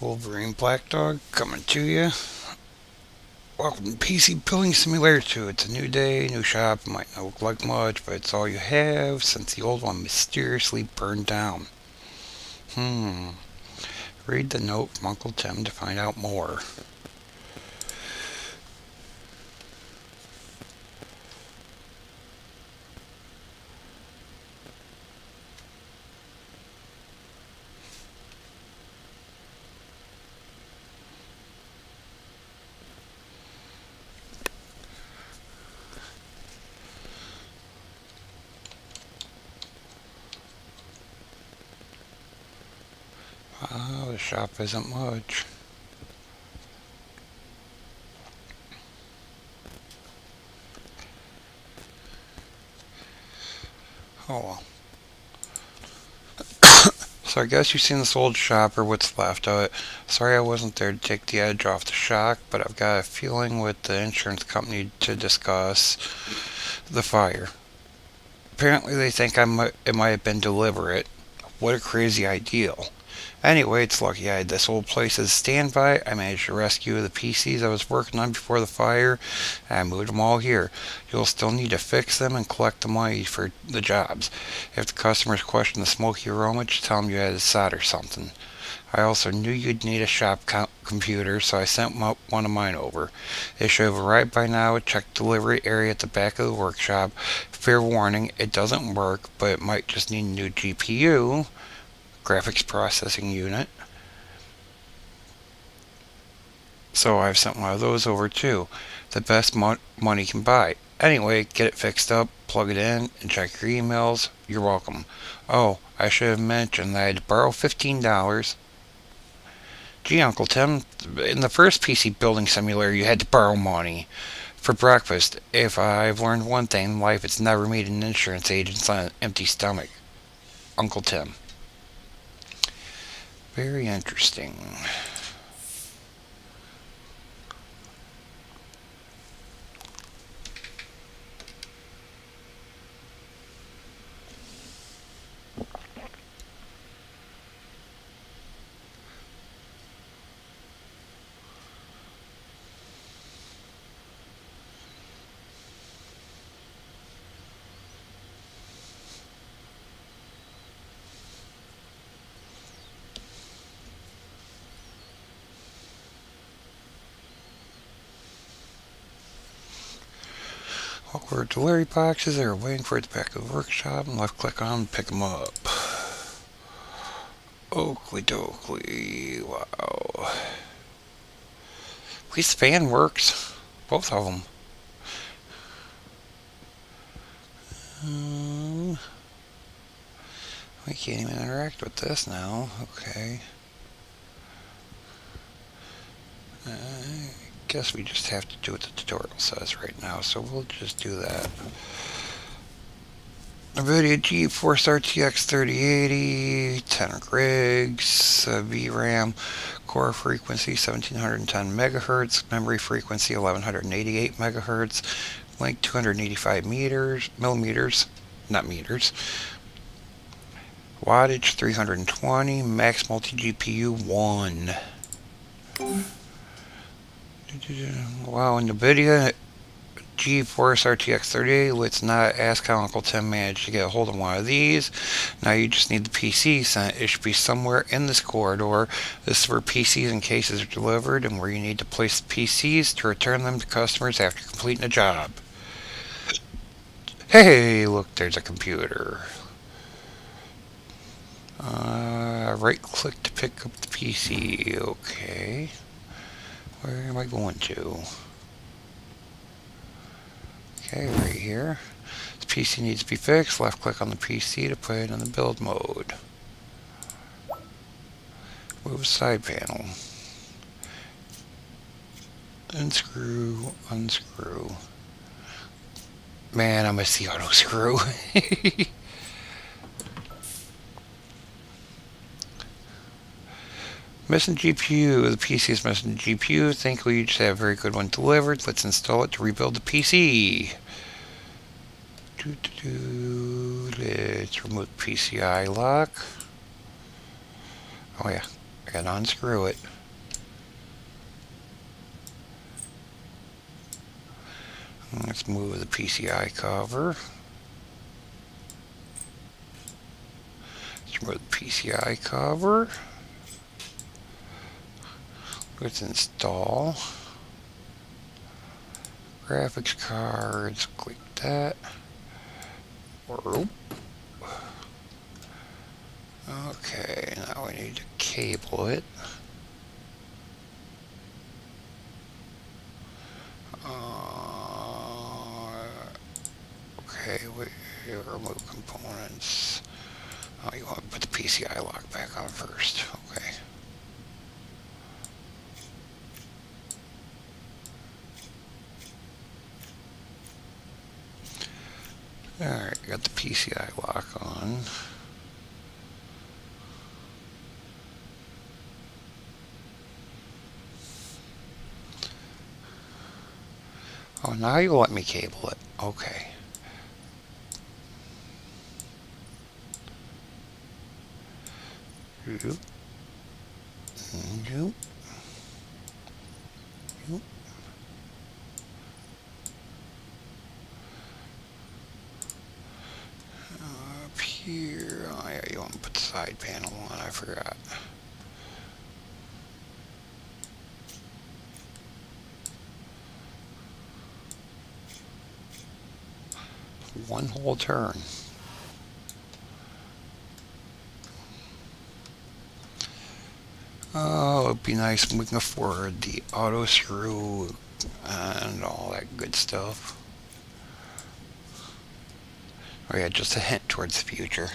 Wolverine Black Dog coming to you. Welcome to PC Building Simulator 2. It's a new day, new shop. It might not look like much, but it's all you have since the old one mysteriously burned down. Read the note from Uncle Tim to find out more. The shop isn't much. Oh well. So I guess you've seen this old shop or what's left of it. Sorry I wasn't there to take the edge off the shock, but I've got a feeling with the insurance company to discuss the fire. Apparently they think it might have been deliberate. What a crazy ideal. Anyway, it's lucky I had this old place as standby. I managed to rescue the PCs I was working on before the fire, and I moved them all here. You'll still need to fix them and collect the money for the jobs. If the customers question the smoky aroma, just tell them you had to solder something. I also knew you'd need a shop computer, so I sent one of mine over. It should have arrived by now. Check delivery area at the back of the workshop. Fair warning, it doesn't work, but it might just need a new GPU. Graphics processing unit. So I've sent one of those over too. The best money can buy. Anyway, get it fixed up, plug it in, and check your emails. You're welcome. Oh, I should have mentioned that I had to borrow $15. Gee, Uncle Tim, in the first PC building simulator you had to borrow money for breakfast. If I've learned one thing in life, it's never meet an insurance agent on an empty stomach. Uncle Tim. Very interesting. Awkward delivery boxes are waiting for it at the back of the workshop, and left click on them and pick them up. Oakley dokley, wow. At least the fan works. Both of them. We can't even interact with this now. Okay. I guess we just have to do what the tutorial says right now, so we'll just do that. NVIDIA GeForce RTX 3080, 10 gigs, VRAM, core frequency 1710 megahertz, memory frequency 1188 megahertz, length 285 millimeters, not meters, wattage 320, max multi-GPU 1. Wow, NVIDIA GeForce RTX 3080, let's not ask how Uncle Tim managed to get a hold of one of these. Now you just need the PC sent. It should be somewhere in this corridor. This is where PCs and cases are delivered and where you need to place the PCs to return them to customers after completing a job. Hey, look, there's a computer. Right click to pick up the PC. Okay. Where am I going to? Okay, right here. The PC needs to be fixed. Left click on the PC to put it in the build mode. Move side panel. Unscrew, unscrew. Man, I miss the auto screw. Missing GPU. The PC is missing GPU. Thankfully, you just have a very good one delivered. Let's install it to rebuild the PC. Let's remove the PCI lock. Oh yeah, I gotta unscrew it. Let's move the PCI cover. Let's remove the PCI cover. Let's install graphics cards. Click that. Okay, now we need to cable it. Okay, we remove components. Oh, you want to put the PCI lock back on first. Okay. Alright, got the PCI lock on. Oh, now you let me cable it. Okay. Yoop. Yoop. Yoop. Up here. Oh, yeah, you want to put the side panel on. I forgot. One whole turn. Oh, it'd be nice when we can afford the auto screw and all that good stuff. Oh yeah, just a hint towards the future.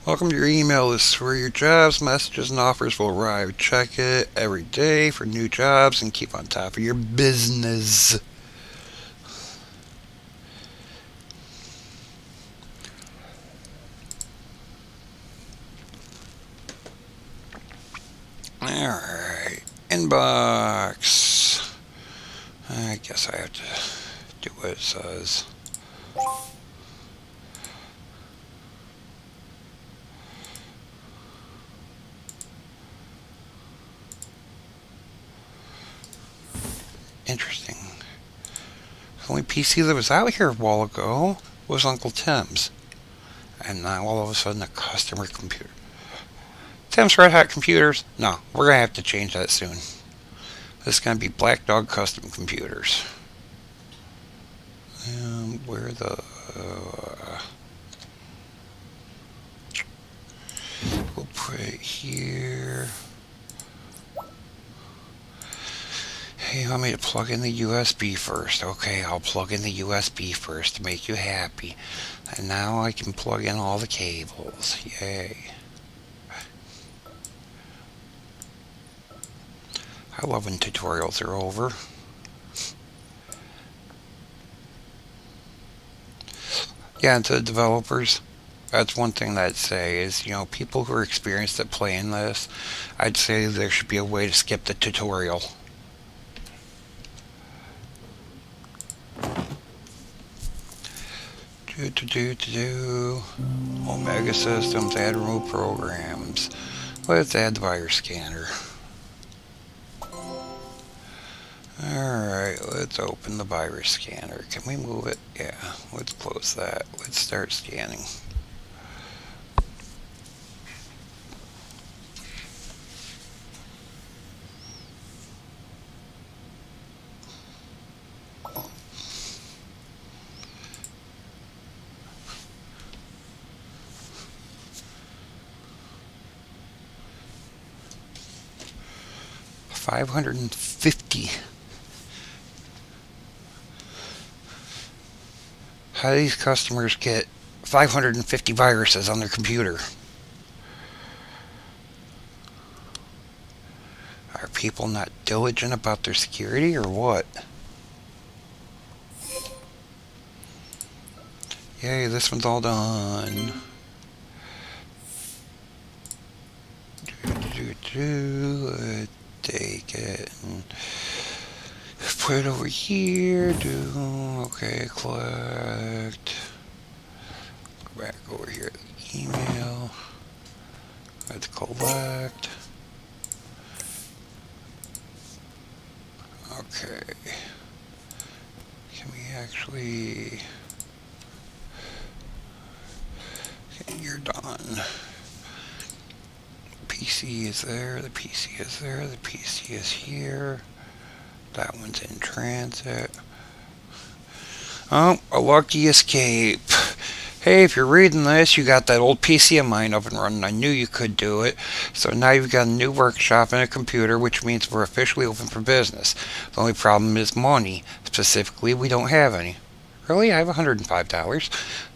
Welcome to your email list where your jobs, messages, and offers will arrive. Check it every day for new jobs and keep on top of your business. Alright, inbox. I guess I have to do what it says. Interesting. The only PC that was out here a while ago was Uncle Tim's. And now all of a sudden a customer computer. Tim's Red Hat Computers? No, we're going to have to change that soon. This is going to be Black Dog Custom Computers. Where the... we'll put it here. Hey, you want me to plug in the USB first? Okay, I'll plug in the USB first to make you happy. And now I can plug in all the cables. Yay. I love when tutorials are over. Yeah, and to the developers, that's one thing that I'd say is, you know, people who are experienced at playing this, I'd say there should be a way to skip the tutorial. Omega Systems, add remove programs. Let's add the virus scanner. Alright, let's open the virus scanner. Can we move it? Yeah, let's close that. Let's start scanning. 550. How do these customers get 550 viruses on their computer? Are people not diligent about their security or what? Yay, this one's all done. Let's take it and put it over here. Okay, collect. Go back over here to the email. Let's collect. Okay. Can we actually... Okay, you're done. PC is there, the PC is there, the PC is here. That one's in transit. Oh, a lucky escape. Hey, if you're reading this, you got that old PC of mine up and running. I knew you could do it. So now you've got a new workshop and a computer, which means we're officially open for business. The only problem is money. Specifically, we don't have any. Really? I have $105.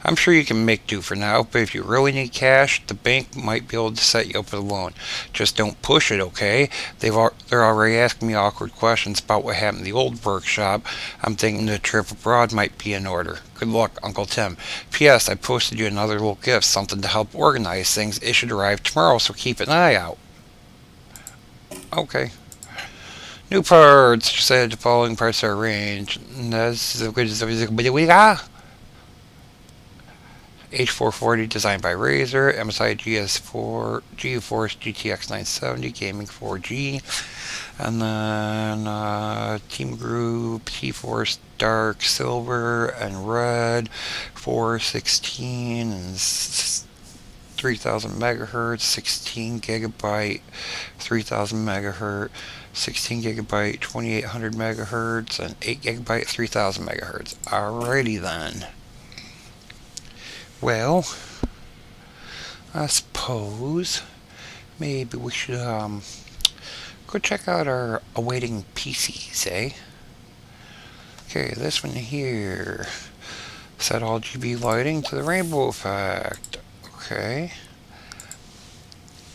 I'm sure you can make do for now, but if you really need cash, the bank might be able to set you up with a loan. Just don't push it, okay? They're already asking me awkward questions about what happened in the old workshop. I'm thinking the trip abroad might be in order. Good luck, Uncle Tim. P.S. I posted you another little gift, something to help organize things. It should arrive tomorrow, so keep an eye out. Okay. New parts. Said the following parts are arranged. H440 designed by Razer, MSI GS4 GeForce GTX 970 Gaming 4G, and then Team Group T-Force Dark Silver and Red 416 and 3000 megahertz, 16 gigabyte, 3000 megahertz, 16 gigabyte, 2800 megahertz, and 8 gigabyte, 3000 megahertz. Alrighty then. Well, I suppose maybe we should go check out our awaiting PCs, eh? Okay, this one here. Set all GB lighting to the rainbow effect. Okay.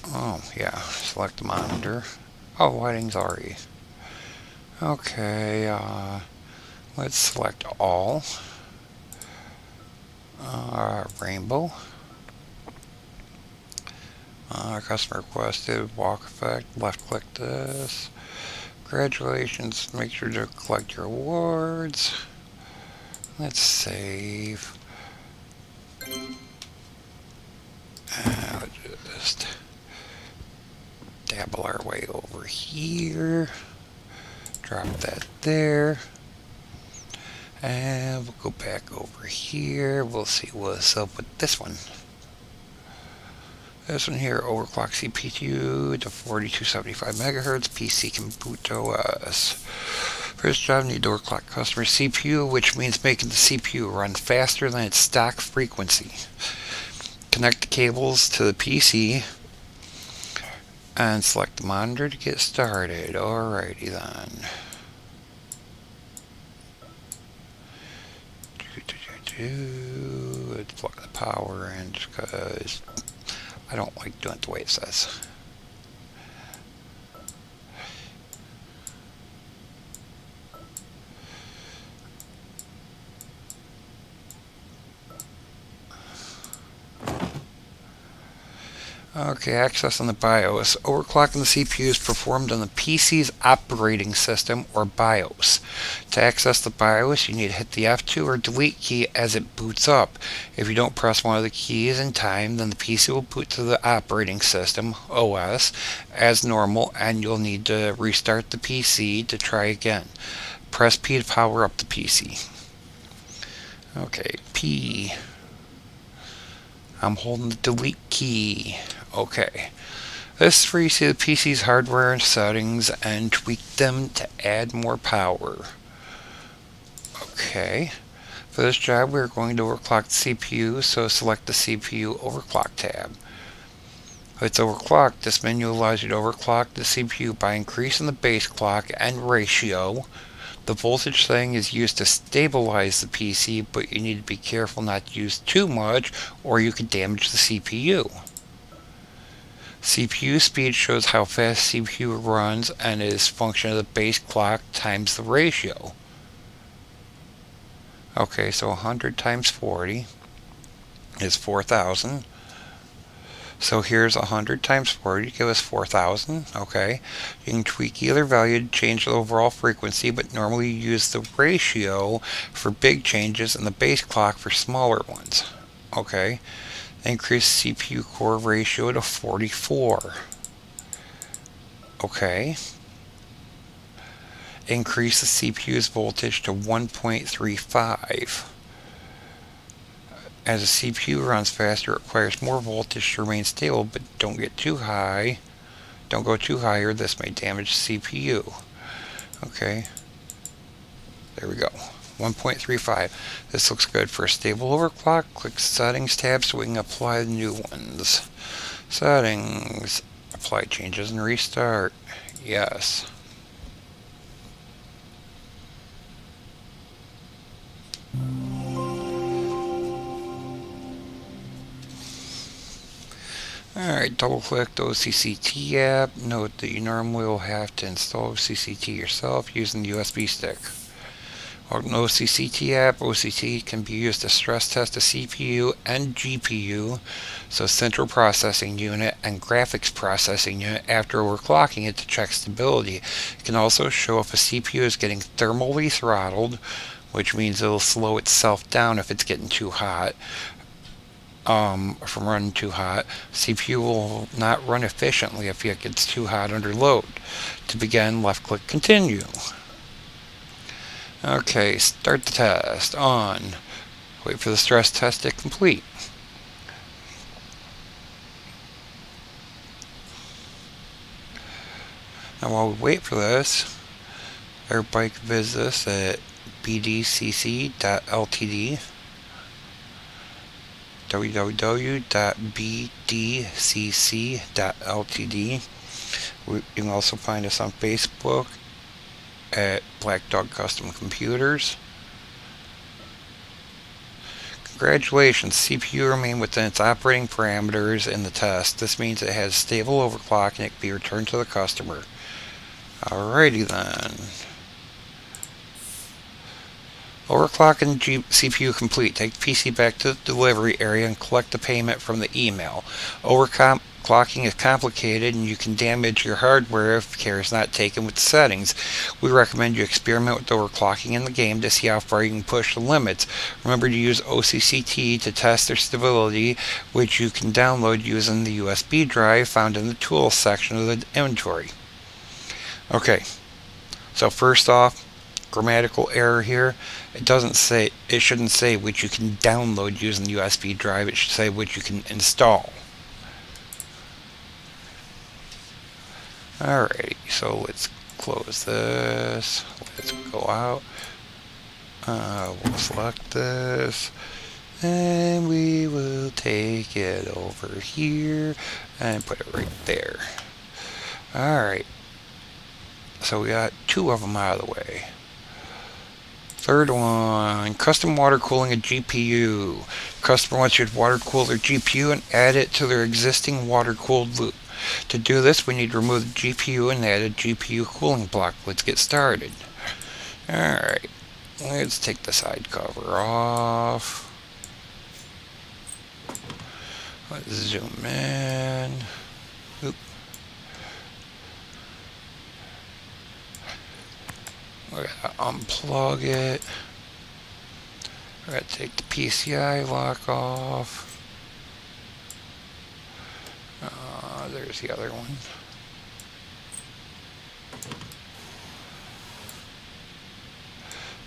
Oh, yeah. Select the monitor. Oh, lighting's already. Okay, let's select all. Rainbow. Customer requested walk effect. Left click this. Congratulations. Make sure to collect your awards. Let's save. Let's just dabble our way over here. Drop that there. And we'll go back over here. We'll see what's up with this one. This one here, overclock CPU to 4275 megahertz. PC can boot OS. First job, need to overclock customer CPU, which means making the CPU run faster than its stock frequency. Connect the cables to the PC and select the monitor to get started. Alrighty then. Let's plug the power in just because I don't like doing it the way it says. Okay, access on the BIOS. Overclocking the CPU is performed on the PC's operating system, or BIOS. To access the BIOS, you need to hit the F2 or delete key as it boots up. If you don't press one of the keys in time, then the PC will boot to the operating system, OS, as normal, and you'll need to restart the PC to try again. Press P to power up the PC. Okay, P. I'm holding the delete key. Okay. This is where you see the PC's hardware and settings and tweak them to add more power. Okay. For this job, we're going to overclock the CPU, so select the CPU overclock tab. It's overclocked. This menu allows you to overclock the CPU by increasing the base clock and ratio. The voltage setting is used to stabilize the PC, but you need to be careful not to use too much or you could damage the CPU. CPU speed shows how fast CPU runs and is a function of the base clock times the ratio. Okay, so 100 times 40 is 4,000. So here's 100 times 40 to give us 4,000. Okay, you can tweak either value to change the overall frequency, but normally you use the ratio for big changes and the base clock for smaller ones. Okay, increase CPU core ratio to 44. Okay, increase the CPU's voltage to 1.35. As the CPU runs faster, it requires more voltage to remain stable, but don't get too high. Don't go too high or this may damage the CPU. Okay, there we go. 1.35. This looks good for a stable overclock. Click Settings tab so we can apply the new ones. Settings, apply changes and restart. Yes. Alright, double click the OCCT app. Note that you normally will have to install OCCT yourself using the USB stick. On an OCCT app, OCCT can be used to stress test the CPU and GPU, so central processing unit and graphics processing unit, after overclocking it to check stability. It can also show if a CPU is getting thermally throttled, which means it'll slow itself down if it's getting too hot. From running too hot. CPU will not run efficiently if it gets too hot under load. To begin, left click continue. Okay, start the test. On. Wait for the stress test to complete. Now while we wait for this, everybody can visit us at bdcc.ltd. www.bdcc.ltd. You can also find us on Facebook at Black Dog Custom Computers. Congratulations, CPU remained within its operating parameters in the test. This means it has stable overclock and it can be returned to the customer. Alrighty then. Overclock and CPU complete. Take the PC back to the delivery area and collect the payment from the email. Overclocking is complicated and you can damage your hardware if care is not taken with the settings. We recommend you experiment with overclocking in the game to see how far you can push the limits. Remember to use OCCT to test their stability, which you can download using the USB drive found in the tools section of the inventory. Okay, so first off, grammatical error here. It shouldn't say which you can download using the USB drive. It should say which you can install. Alrighty, so let's close this. Let's go out. We'll select this. And we will take it over here and put it right there. Alright. So we got two of them out of the way. Third one, custom water cooling a GPU. Customer wants you to water cool their GPU and add it to their existing water cooled loop. To do this, we need to remove the GPU and add a GPU cooling block. Let's get started. Alright, let's take the side cover off. Let's zoom in. Oop. We're going to unplug it. We're going to take the PCI lock off. There's the other one.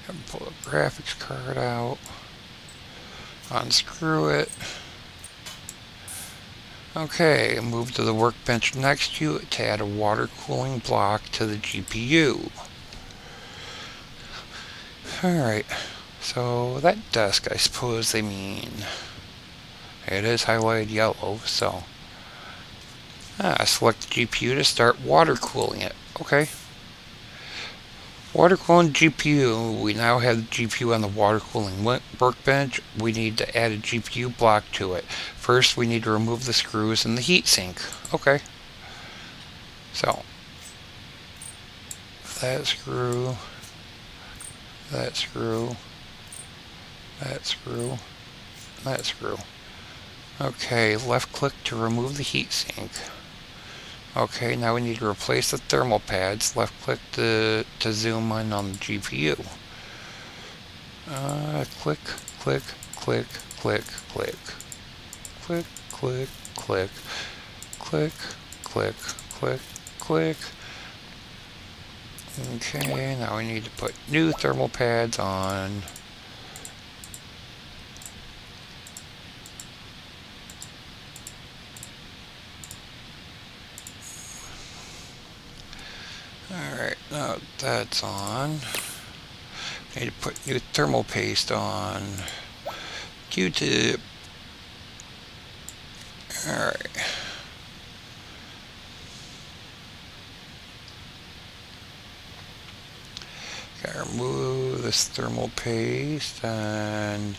And pull the graphics card out. Unscrew it. Okay, move to the workbench next to you to add a water cooling block to the GPU. Alright, so that desk, I suppose they mean, it is highlighted yellow, so Select the GPU to start water cooling it. Okay. Water cooling GPU. We now have the GPU on the water cooling workbench. We need to add a GPU block to it. First, we need to remove the screws and the heatsink. Okay. So, that screw, that screw, that screw, that screw. Okay, left click to remove the heatsink. Okay, now we need to replace the thermal pads. Left click to zoom in on the GPU. Click, click, click, click, click. Click, click, click, click, click, click, click. Okay, now we need to put new thermal pads on. Alright, now that's on. Need to put new thermal paste on. Q-tip. Alright. Gotta remove this thermal paste, and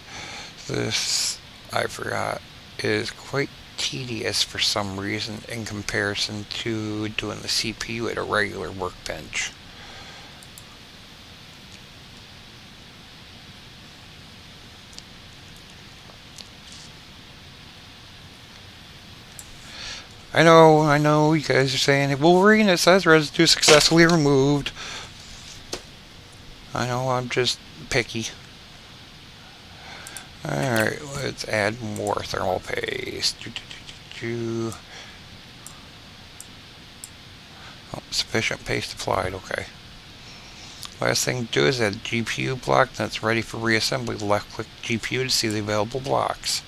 this, I forgot, is quite tedious for some reason in comparison to doing the CPU at a regular workbench. I know, you guys are saying, Wolverine, it says residue successfully removed. I know, I'm just picky. Alright, let's add more thermal paste. Oh, sufficient paste applied, okay. Last thing to do is add a GPU block that's ready for reassembly. Left click GPU to see the available blocks.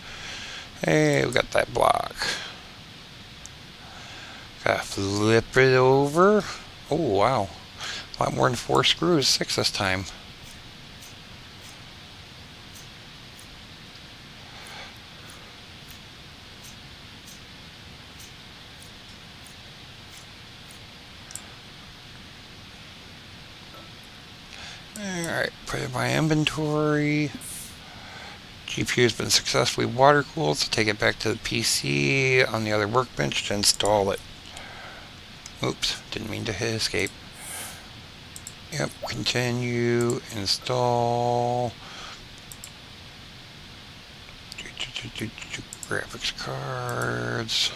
Hey, we got that block. Gotta flip it over. Oh, wow. A lot more than 4 screws, 6 this time. Alright, put it in my inventory. GPU has been successfully water cooled, so take it back to the PC on the other workbench to install it. Oops, didn't mean to hit escape. Yep, continue, install. Graphics cards.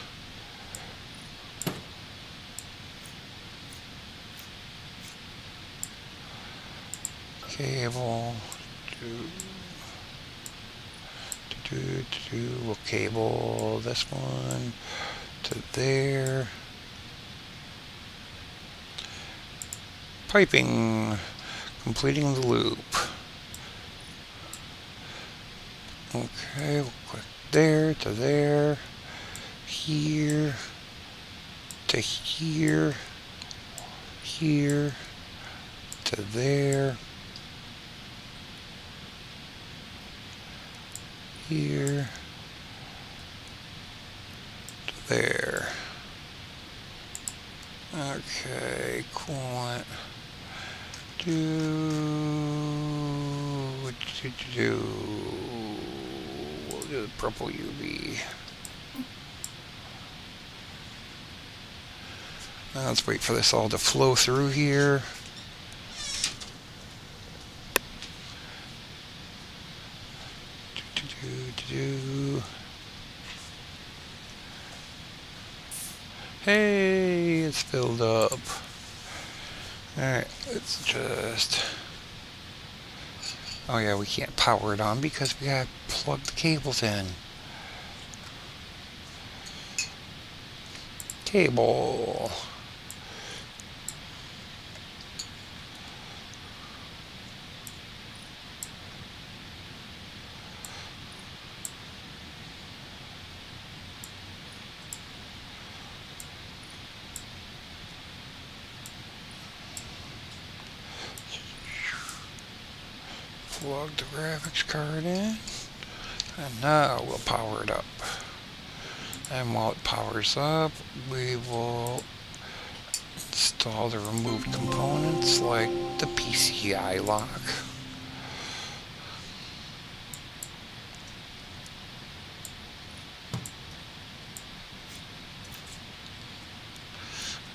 Cable. We'll cable this one to there. Piping, completing the loop. Okay, we'll click there to there, here to here, here to there, here to there. Okay, coolant. We'll do the purple UV. Now let's wait for this all to flow through here. Hey, it's filled up. Alright, let's just... Oh yeah, we can't power it on because we gotta plug the cables in. Cable. Plug the graphics card in, and now we'll power it up. And while it powers up, we will install the removed components like the PCI lock.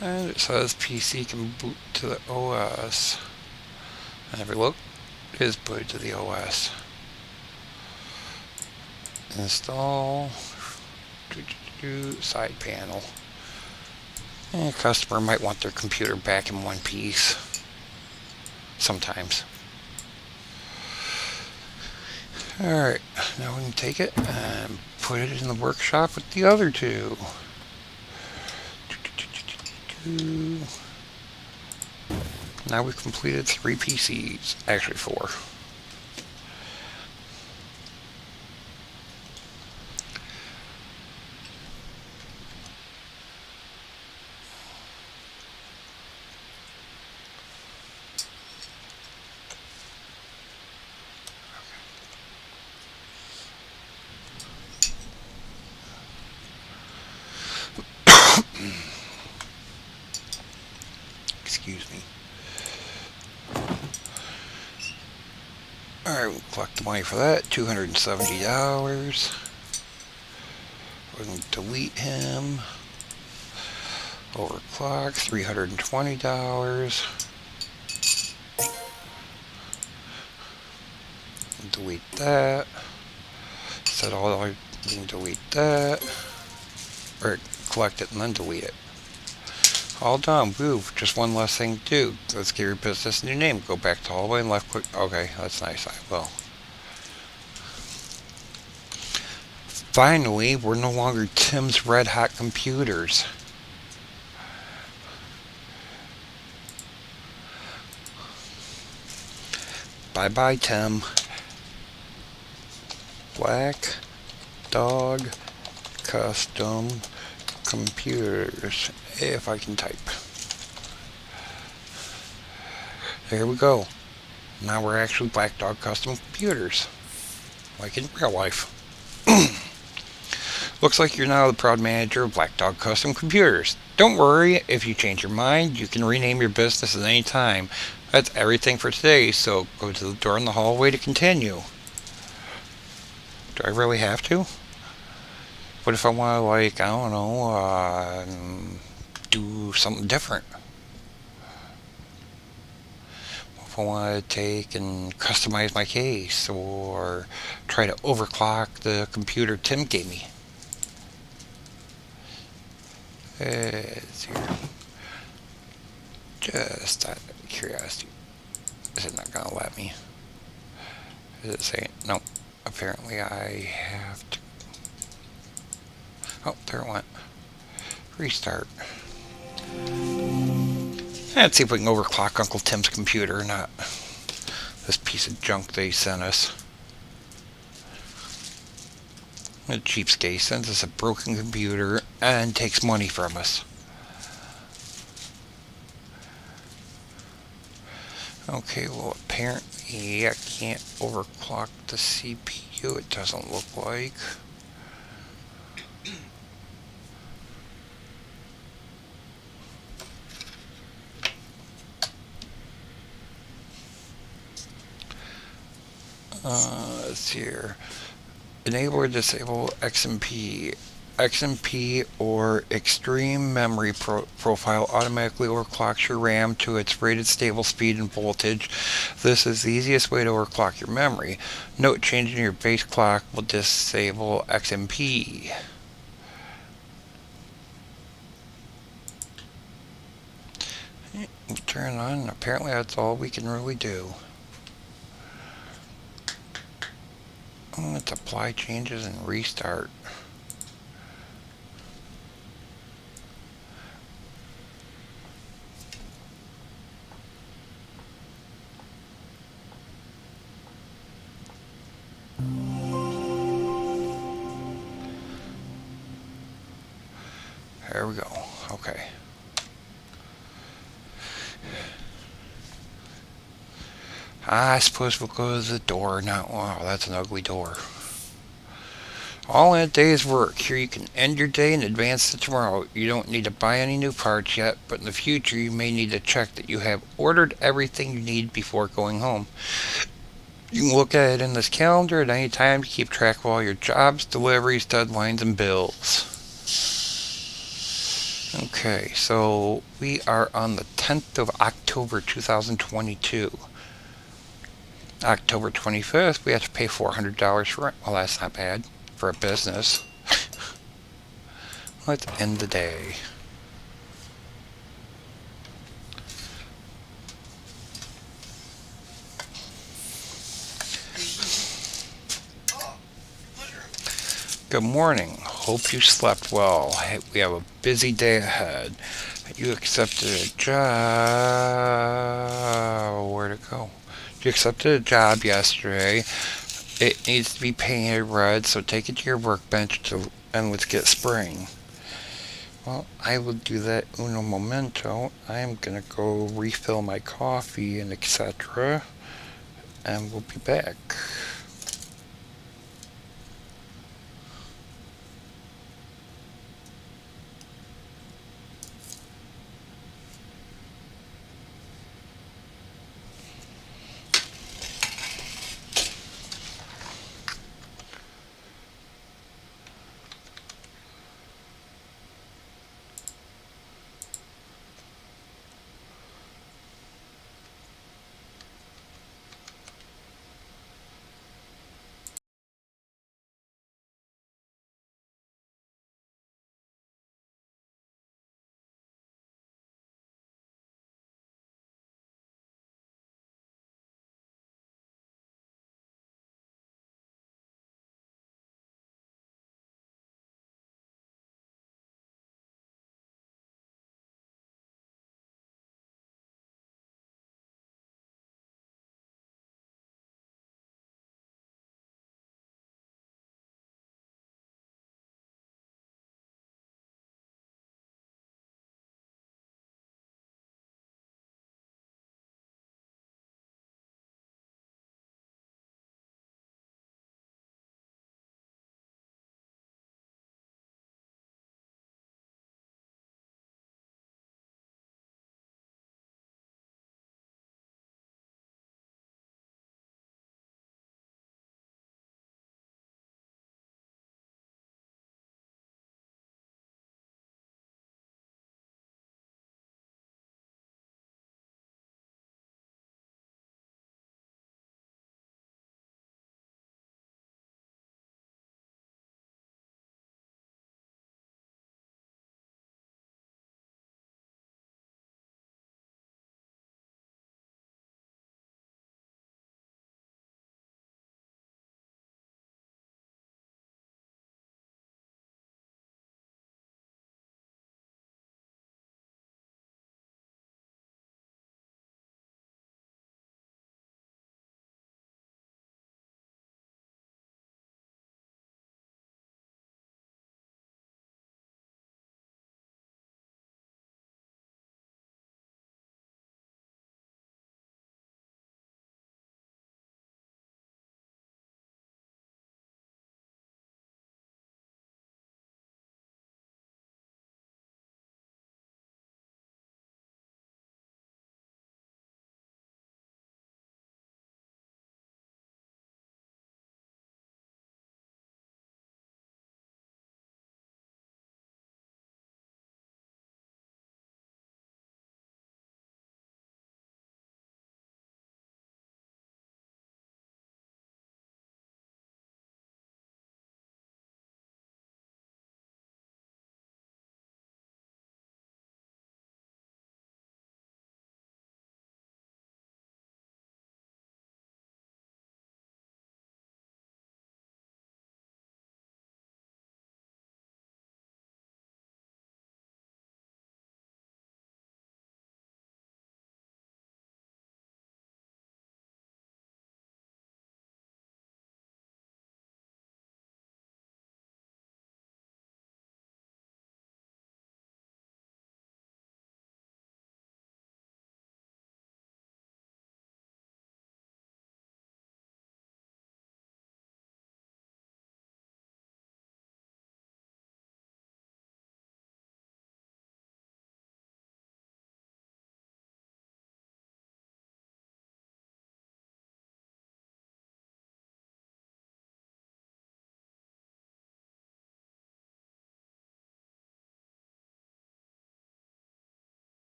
And it says PC can boot to the OS. And if we look, it is booted to the OS. Install side panel. And a customer might want their computer back in one piece. Sometimes. Alright, now we can take it and put it in the workshop with the other two. Now we've completed 3 PCs. Actually 4. Excuse me. Alright, we'll collect the money for that. $270. We're going to delete him. Overclock, $320. Delete that. Set all, we can delete that. Or collect it and then delete it. All done. Woo. Just one less thing to do. Let's give your business a new name. Go back to hallway and left click. Okay, that's nice. I will. Finally, we're no longer Tim's Red Hot Computers. Bye-bye, Tim. Black Dog Custom Computers. If I can type. There we go. Now we're actually Black Dog Custom Computers. Like in real life. Looks like you're now the proud manager of Black Dog Custom Computers. Don't worry, if you change your mind, you can rename your business at any time. That's everything for today, so go to the door in the hallway to continue. Do I really have to? What if I want to, like, I don't know, do something different? If I want to take and customize my case, or try to overclock the computer Tim gave me. It's here. Just out of curiosity. Is it not gonna let me? Is it saying no? Apparently I have to. Oh, there it went. Restart. Let's see if we can overclock Uncle Tim's computer or not. This piece of junk they sent us. The cheapskate sends us a broken computer and takes money from us. Okay, well apparently I can't overclock the CPU, it doesn't look like. Let's see here. Enable or disable XMP. XMP or Extreme Memory Profile automatically overclocks your RAM to its rated stable speed and voltage. This is the easiest way to overclock your memory. Note, changing your base clock will disable XMP. Turn it on. Apparently that's all we can really do. Let's apply changes and restart. There we go. Okay. I suppose we'll go to the door now. Wow, that's an ugly door. All in a day's work. Here you can end your day and advance to tomorrow. You don't need to buy any new parts yet, but in the future you may need to check that you have ordered everything you need before going home. You can look at it in this calendar at any time to keep track of all your jobs, deliveries, deadlines, and bills. Okay, so we are on the 10th of October 2022. October 25th, we have to pay $400 for rent. Well, that's not bad for a business. Let's end the day. Good morning. Hope you slept well. We have a busy day ahead. You accepted a job. Where'd it go? You accepted a job yesterday. It needs to be painted red, so take it to your workbench and let's get spraying. Well, I will do that uno momento. I am gonna go refill my coffee and etc. And we'll be back.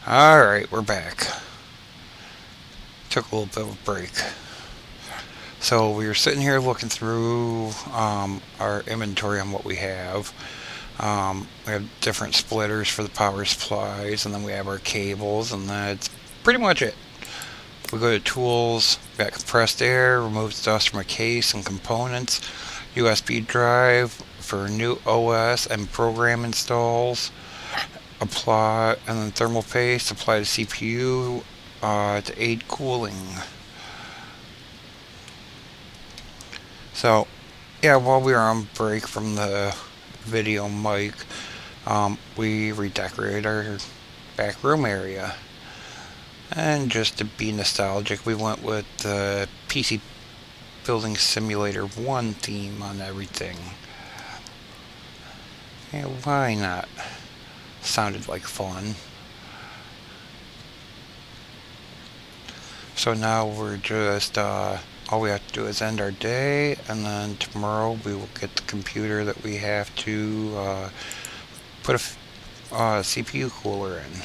Alright, we're back. Took a little bit of a break. So we were sitting here looking through our inventory on what we have. We have different splitters for the power supplies, and then we have our cables, and that's pretty much it. We go to tools, we got compressed air, removes dust from a case and components, USB drive for new OS and program installs, apply, and then thermal paste, apply to CPU to aid cooling. So, yeah, while we were on break from the video mic, we redecorated our back room area. And just to be nostalgic, we went with the PC Building Simulator 1 theme on everything. Yeah, why not? Sounded like fun. So now we're just, all we have to do is end our day, and then tomorrow we will get the computer that we have to put a CPU cooler in.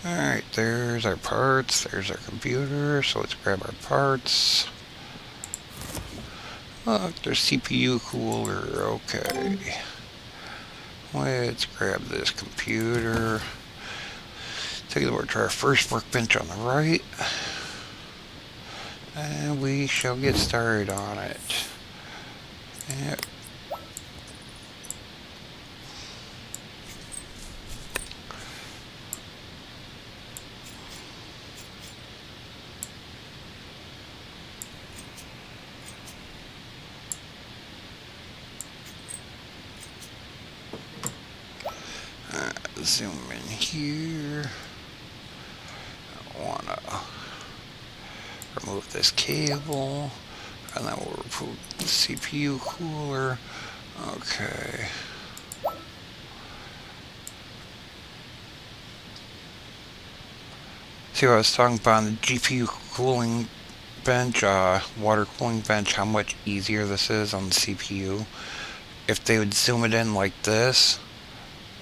Alright, there's our parts, there's our computer, so let's grab our parts. Look, there's CPU cooler, okay. Let's grab this computer. Take it over to our first workbench on the right. And we shall get started on it. Yep. Zoom in here. I want to remove this cable, and then we'll remove the CPU cooler. Okay. See what I was talking about on the GPU cooling bench, water cooling bench, how much easier this is on the CPU. If they would zoom it in like this,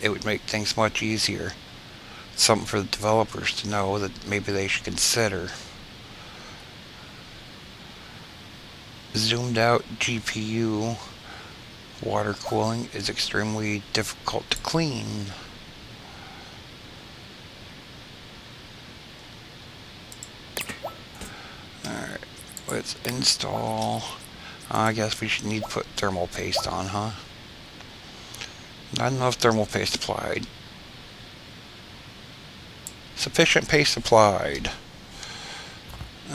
it would make things much easier. Something for the developers to know that maybe they should consider. Zoomed out GPU water cooling is extremely difficult to clean. Alright, let's install. I guess we should need to put thermal paste on, huh? Not enough thermal paste applied. Sufficient paste applied.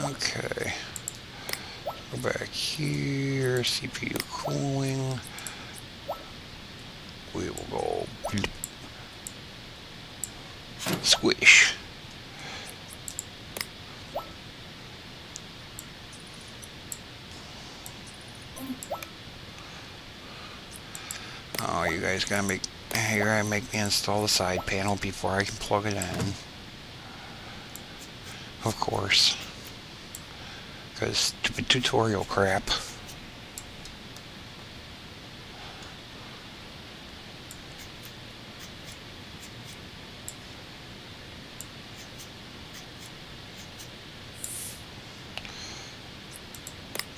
Okay. Go back here. CPU cooling. We will go squish. Oh, you guys gotta make me install the side panel before I can plug it in. Of course. Because stupid tutorial crap.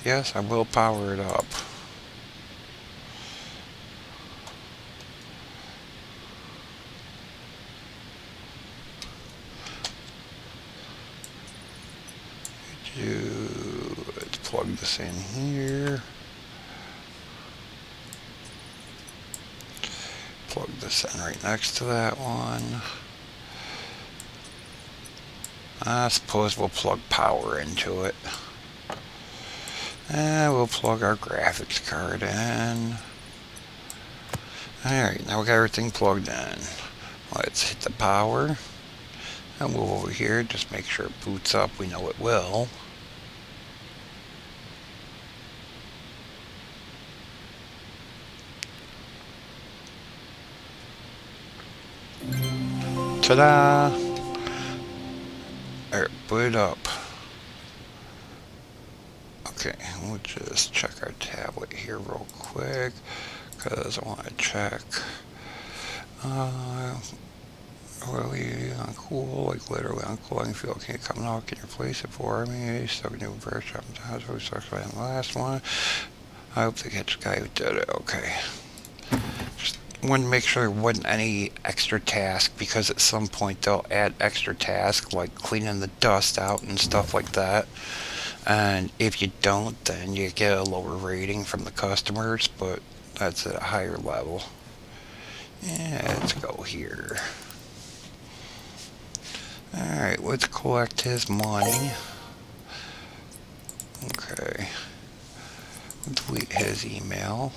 Yes, I will power it up. Let's plug this in here. Plug this in right next to that one. I suppose we'll plug power into it. And we'll plug our graphics card in. Alright, now we got everything plugged in. Let's hit the power. And move over here, just make sure it boots up. We know it will. Ta-da! Alright, put it up. Okay, we'll just check our tablet here real quick, because I want to check. Really uncool, like literally uncool. I can feel okay coming out. Can you replace it for me? Still can do a bird shop in the house. We talked about the last one. I hope they catch the guy who did it. Okay. Just wanted to make sure there wasn't any extra task, because at some point they'll add extra tasks like cleaning the dust out and stuff like that. And if you don't, then you get a lower rating from the customers, but that's at a higher level. Yeah, let's go here. Alright, let's collect his money. Okay. Delete his email.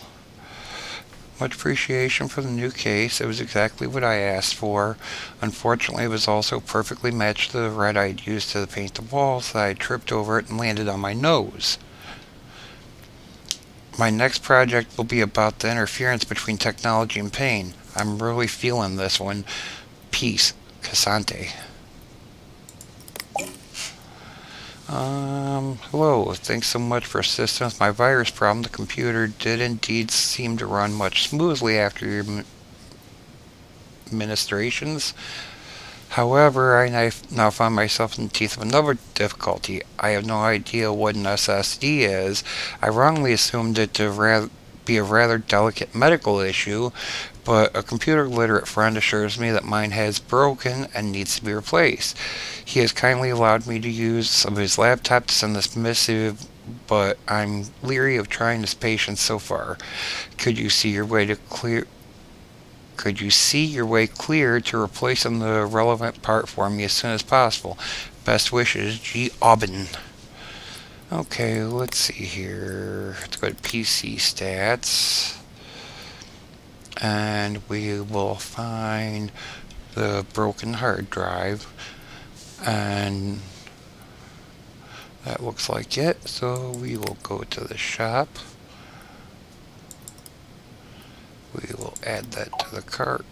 Much appreciation for the new case. It was exactly what I asked for. Unfortunately, it was also perfectly matched to the red I'd used to paint the walls, so I tripped over it and landed on my nose. My next project will be about the interference between technology and pain. I'm really feeling this one. Peace, Cassante. Hello. Thanks so much for assistance with my virus problem. The computer did indeed seem to run much smoothly after your administrations. However, I now find myself in the teeth of another difficulty. I have no idea what an SSD is. I wrongly assumed it to be a rather delicate medical issue, but a computer-literate friend assures me that mine has broken and needs to be replaced. He has kindly allowed me to use some of his laptop to send this missive, but I'm leery of trying his patience so far. Could you see your way clear to replacing the relevant part for me as soon as possible? Best wishes, G. Aubin. Okay, let's see here. Let's go to PC stats. And we will find the broken hard drive. And that looks like it. So we will go to the shop. We will add that to the cart.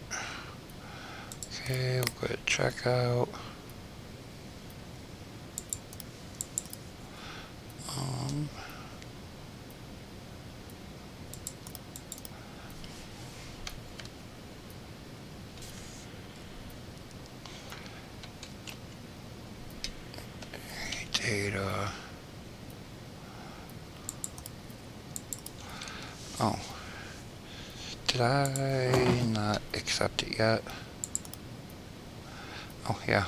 Okay, we'll go to checkout. Data. Oh. Did I not accept it yet? Oh, yeah.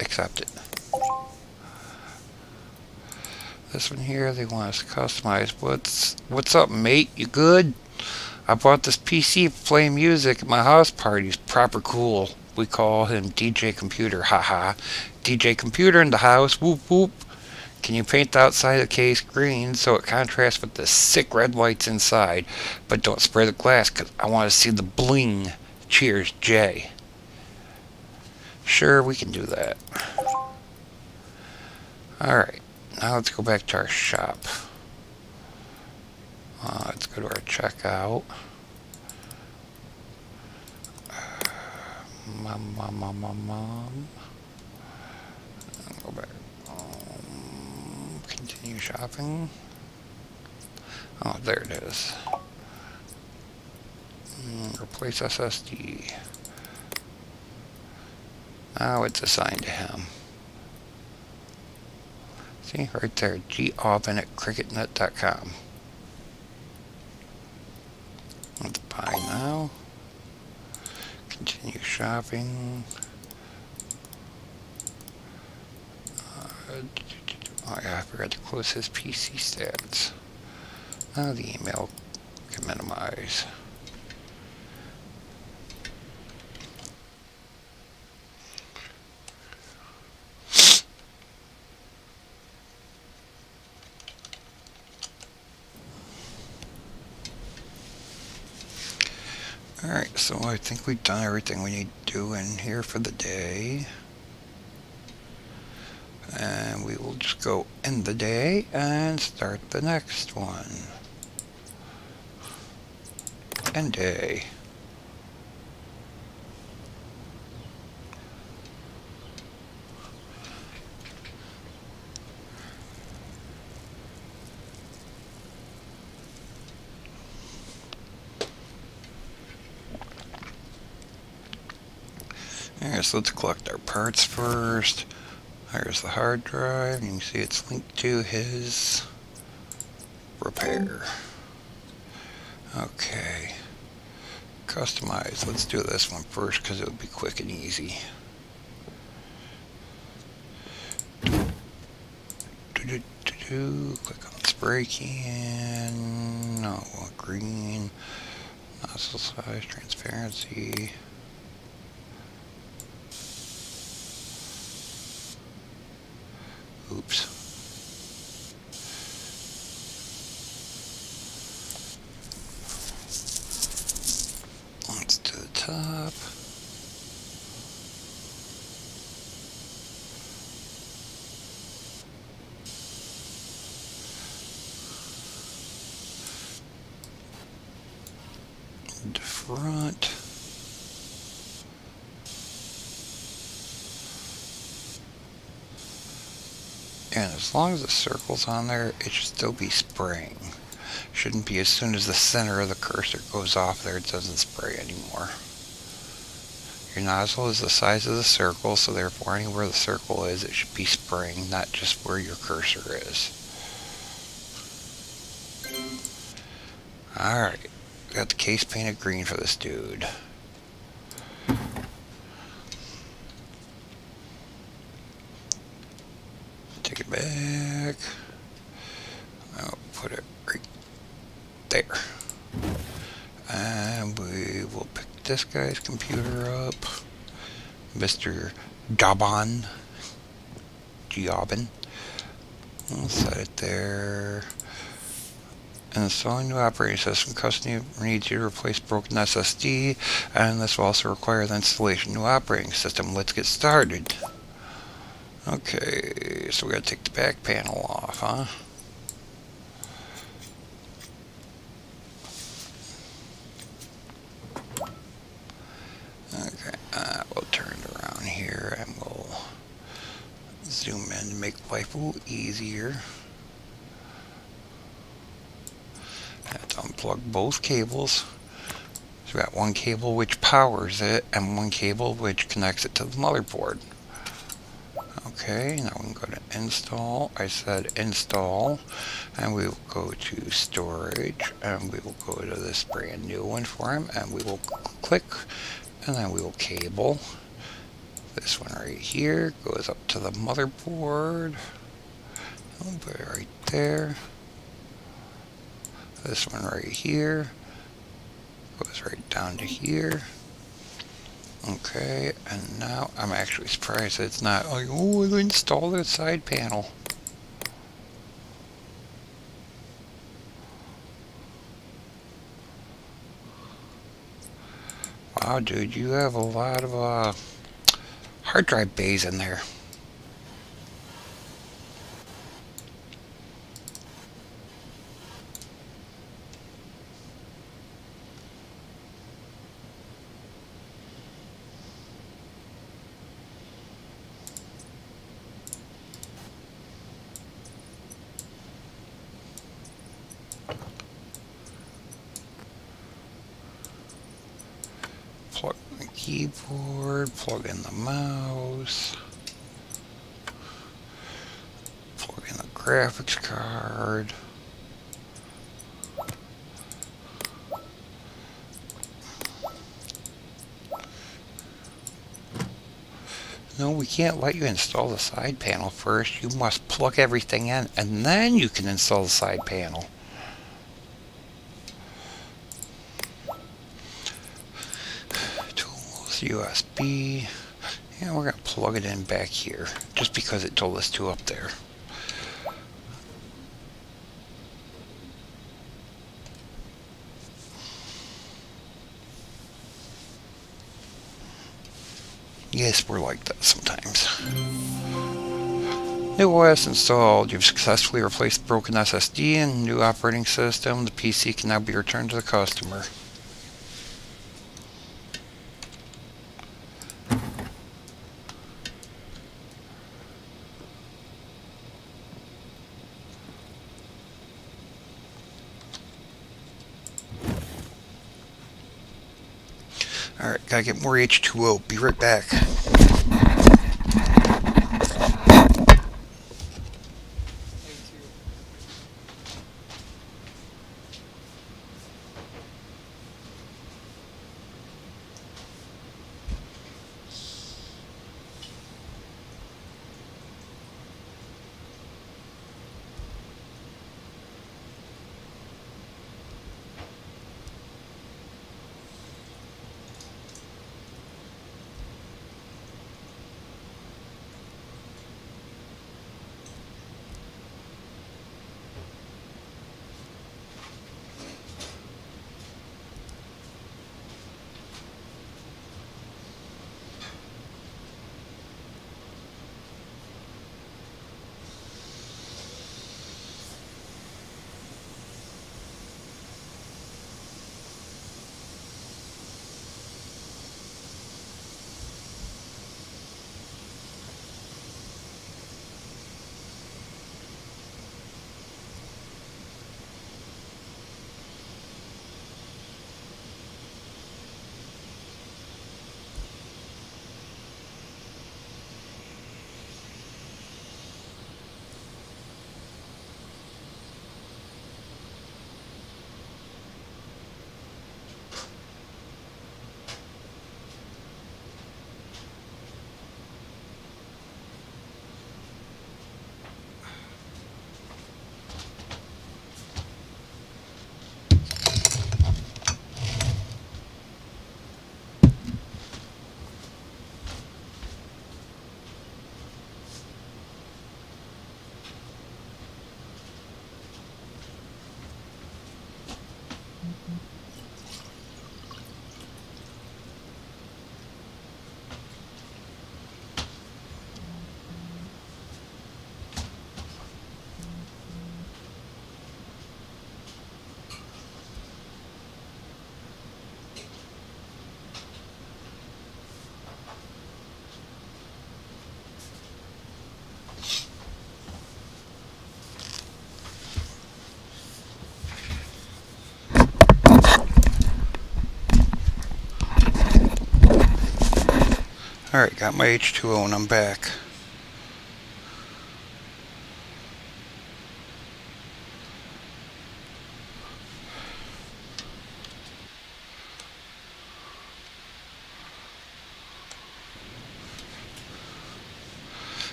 Accept it. This one here, they want us to customize. What's up, mate? You good? I bought this PC for playing music at my house parties. Proper cool. We call him DJ Computer. Haha. DJ Computer in the house. Whoop whoop. Can you paint the outside of the case green so it contrasts with the sick red lights inside? But don't spray the glass, because I want to see the bling. Cheers, Jay. Sure, we can do that. Alright, now let's go back to our shop. Let's go to our checkout. Mom. Go back. Continue shopping. Oh, there it is. Replace SSD. Now it's assigned to him. See, right there, gaubin at cricketnet.com. Let's buy now. Continue shopping. Oh yeah, I forgot to close his PC stats. Now the email can minimize. Alright, so I think we've done everything we need to do in here for the day. And we will just go end the day and start the next one. End day. Alright, so let's collect our parts first. There's the hard drive. You can see it's linked to his repair. Okay. Customize. Let's do this one first because it would be quick and easy. Click on spray can. No, green. Nozzle size, transparency. Oops. Let's do the top. The front. And as long as the circle's on there, it should still be spraying. Shouldn't be as soon as the center of the cursor goes off there, it doesn't spray anymore. Your nozzle is the size of the circle, so therefore anywhere the circle is, it should be spraying, not just where your cursor is. Alright, got the case painted green for this dude. Take it back. I'll put it right there. And we will pick this guy's computer up. Mr. Jobin. We'll set it there. And installing new operating system. Customer needs you to replace broken SSD, and this will also require the installation of new operating system. Let's get started. Okay, so we gotta take the back panel off, huh? Okay, we'll turn it around here and we'll zoom in to make life a little easier. Let's unplug both cables. So we got one cable which powers it and one cable which connects it to the motherboard. Okay, now we can go to install. I said install, and we will go to storage, and we will go to this brand new one for him, and we will click, and then we will cable. This one right here goes up to the motherboard. I'll put it right there. This one right here goes right down to here. Okay, and now I'm actually surprised that it's not like, oh, I installed the side panel. Wow, dude, you have a lot of hard drive bays in there. Plug in the keyboard, plug in the mouse, plug in the graphics card. No, we can't let you install the side panel first. You must plug everything in, and then you can install the side panel. Tools, USB. Yeah, we're going to plug it in back here, just because it told us to up there. Yes, we're like that sometimes. New OS installed. You've successfully replaced broken SSD and new operating system. The PC can now be returned to the customer. Alright, gotta get more H2O. Be right back. Alright, got my H2O and I'm back.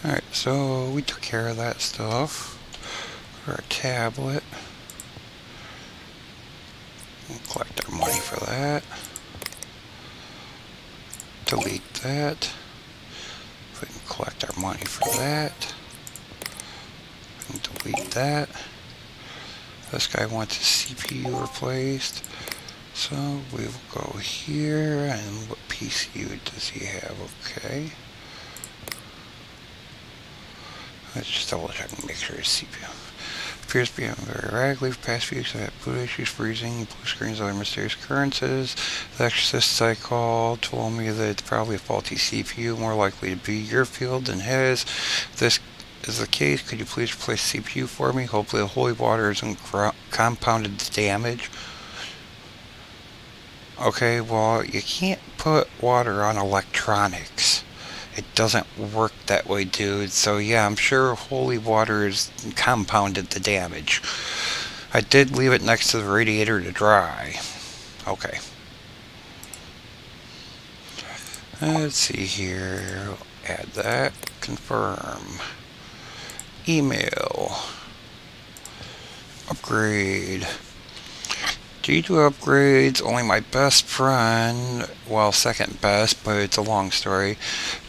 Alright, so we took care of that stuff. Our tablet. We'll collect our money for that. Delete that. We can collect our money for that. And delete that. This guy wants his CPU replaced. So we will go here, and what PCU does he have? Okay. Let's just double check and make sure his CPU appears to be very erratically. For past few weeks I've had boot issues, freezing, blue screens, other mysterious occurrences. The exorcist I called told me that it's probably a faulty CPU, more likely to be your field than his. If this is the case, could you please replace the CPU for me? Hopefully the holy water isn't compounded damage. Okay, well, you can't put water on electronics. It doesn't work that way, dude. So yeah, I'm sure holy water is compounded the damage. I did leave it next to the radiator to dry. Okay. Let's see here. Add that. Confirm. Email. Upgrade. Due to upgrades, only my best friend, well, second best, but it's a long story,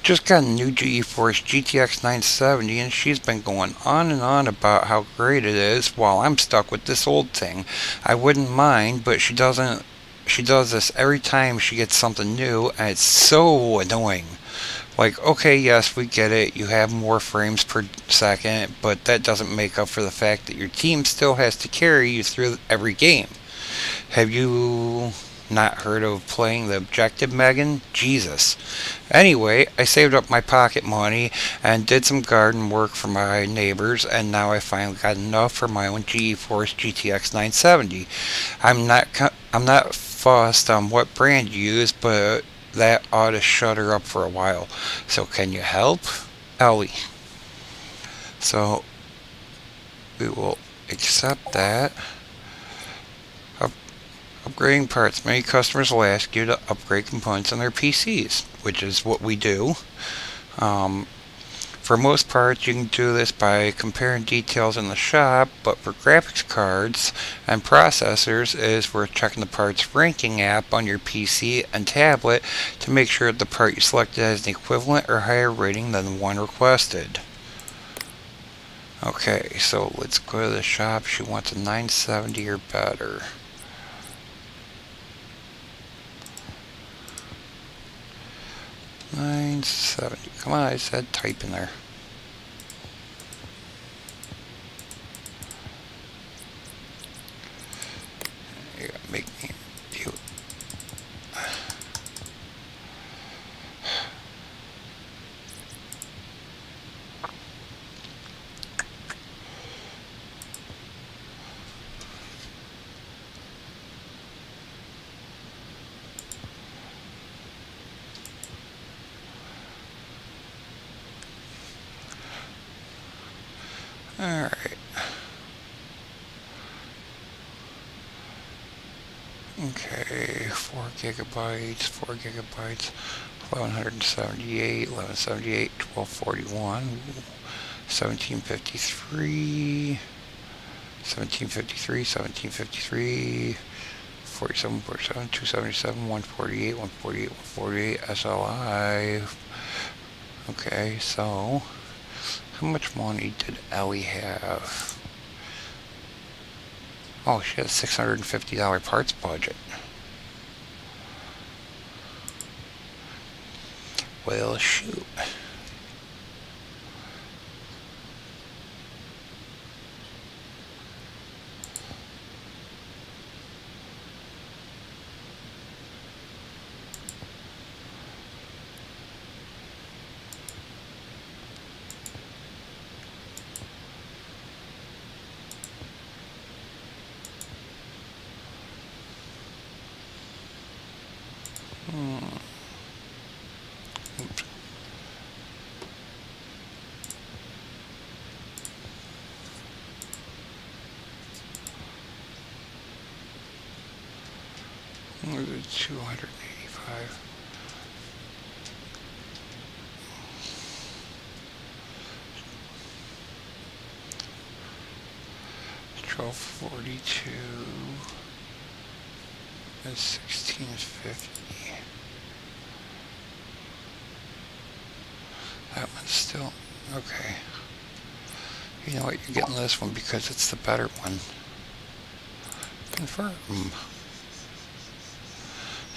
just got a new GeForce GTX 970, and she's been going on and on about how great it is while I'm stuck with this old thing. I wouldn't mind, but she does this every time she gets something new, and it's so annoying. Like, okay, yes, we get it, you have more frames per second, but that doesn't make up for the fact that your team still has to carry you through every game. Have you not heard of playing the objective, Megan? Jesus. Anyway, I saved up my pocket money and did some garden work for my neighbors, and now I finally got enough for my own GeForce GTX 970. I'm not fussed on what brand you use, but that ought to shut her up for a while. So can you help? Ellie. So we will accept that. Upgrading parts. Many customers will ask you to upgrade components on their PCs, which is what we do. For most parts, you can do this by comparing details in the shop, but for graphics cards and processors, it is worth checking the parts ranking app on your PC and tablet to make sure that the part you selected has an equivalent or higher rating than the one requested. Okay, so let's go to the shop. She wants a 970 or better. $970. Come on, I said type in there. You gotta make me do. Alright. Okay, 4 gigabytes, 4 gigabytes, 1178, 1178, 1241, 1753, 1753, 1753, 47, 47, 277, 148, 148, 148, SLI. Okay, so how much money did Ellie have? Oh, she has a $650 parts budget. Well, shoot. Oops. $285. 1242 and 1650. That one's still okay. You know what? You're getting this one because it's the better one. Confirm.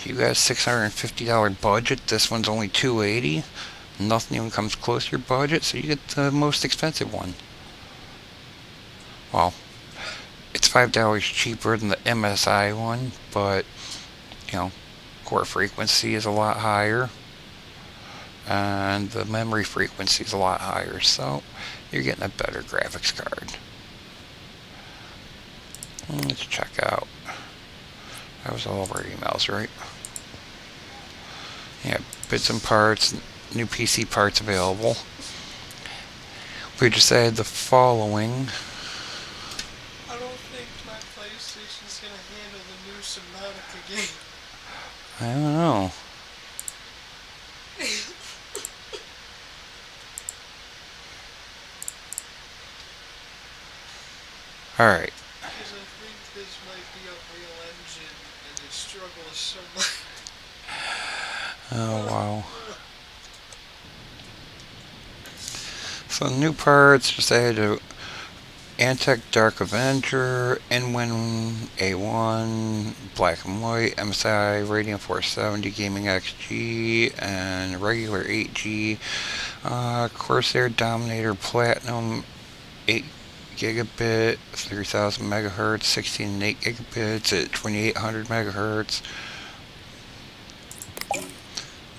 You got a $650 budget. This one's only $280. Nothing even comes close to your budget, so you get the most expensive one. Well, it's $5 cheaper than the MSI one, but you know, core frequency is a lot higher, and the memory frequency is a lot higher, so you're getting a better graphics card. Let's check out. That was all of our emails, right? Yeah, bits and parts, new PC parts available. We just added the following. I don't think my PlayStation's gonna handle the new Subnautica game. I don't know. Alright. Because I think this might be Unreal Engine and it struggles so much. Oh, wow. So new parts, just added a Antec Dark Avenger, Inwin A1, Black and White, MSI Radiant 470, Gaming XG, and regular 8G. Corsair Dominator Platinum 8 gigabit, 3000 megahertz, 16 and 8 gigabits at 2800 megahertz.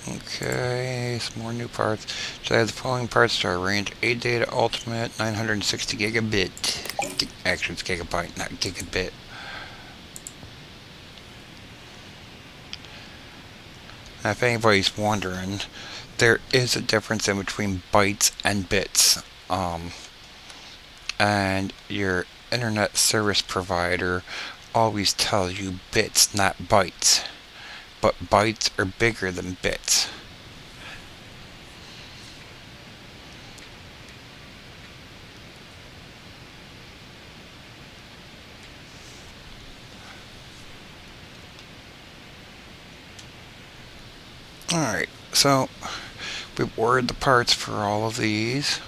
Okay, some more new parts. So I have the following parts to our range. ADATA Ultimate, 960 gigabit. Actually, it's gigabyte, not gigabit. Now, if anybody's wondering, there is a difference in between bytes and bits. And your internet service provider always tells you bits, not bytes. But bytes are bigger than bits. Alright, so we've ordered the parts for all of these.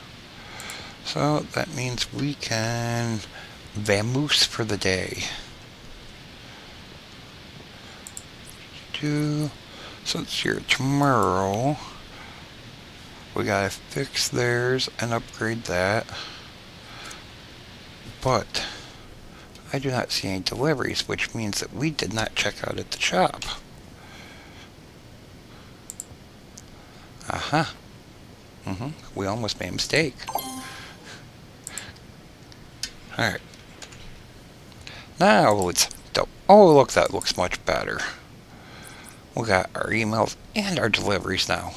So that means we can vamoose for the day. Since you're tomorrow, we gotta fix theirs and upgrade that. But I do not see any deliveries, which means that we did not check out at the shop. Aha. We almost made a mistake. Alright. Now let's... Oh, look, that looks much better. We got our emails and our deliveries now.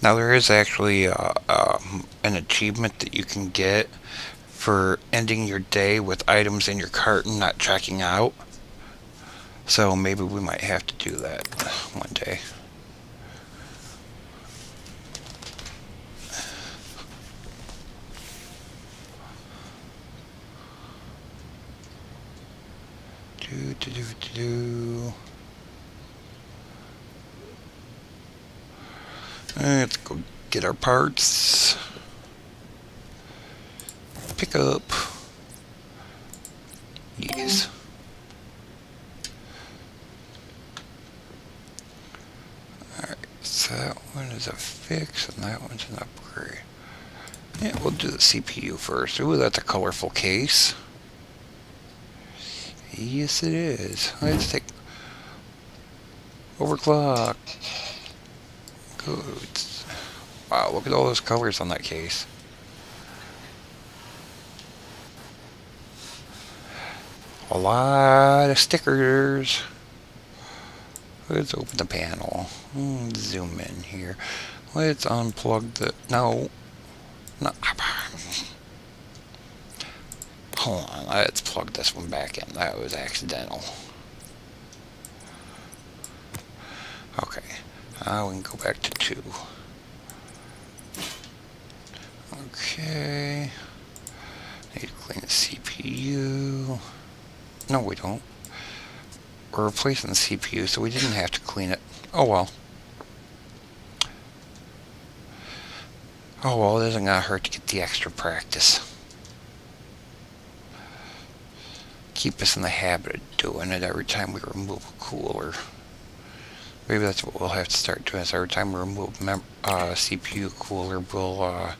Now there is actually an achievement that you can get for ending your day with items in your cart and not checking out. So maybe we might have to do that one day. Let's go get our parts. Pick up. Yes. Alright, so that one is a fix and that one's an upgrade. Yeah, we'll do the CPU first. Ooh, that's a colorful case. Yes, it is. Let's take overclock. Good. Wow, look at all those colors on that case. A lot of stickers. Let's open the panel. Zoom in here. Let's unplug the... No. Hold on, let's plug this one back in. That was accidental. Okay. We can go back to 2. Okay. Need to clean the CPU. No, we don't. We're replacing the CPU, so we didn't have to clean it. Oh well. Oh well, it isn't gonna hurt to get the extra practice. Keep us in the habit of doing it every time we remove a cooler. Maybe that's what we'll have to start doing, is every time we remove CPU cooler, we'll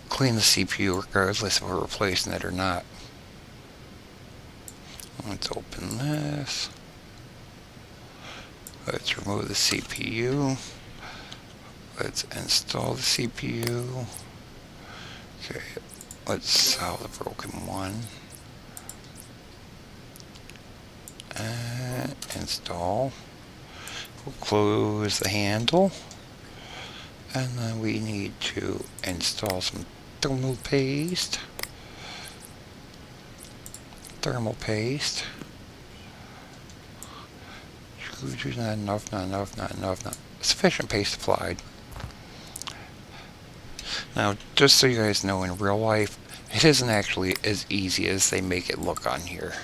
clean the CPU regardless if we're replacing it or not. Let's open this. Let's remove the CPU. Let's install the CPU. Okay, let's solve the broken one. And install. We'll close the handle. And then we need to install some thermal paste. Not enough. Sufficient paste applied. Now, just so you guys know, in real life, it isn't actually as easy as they make it look on here.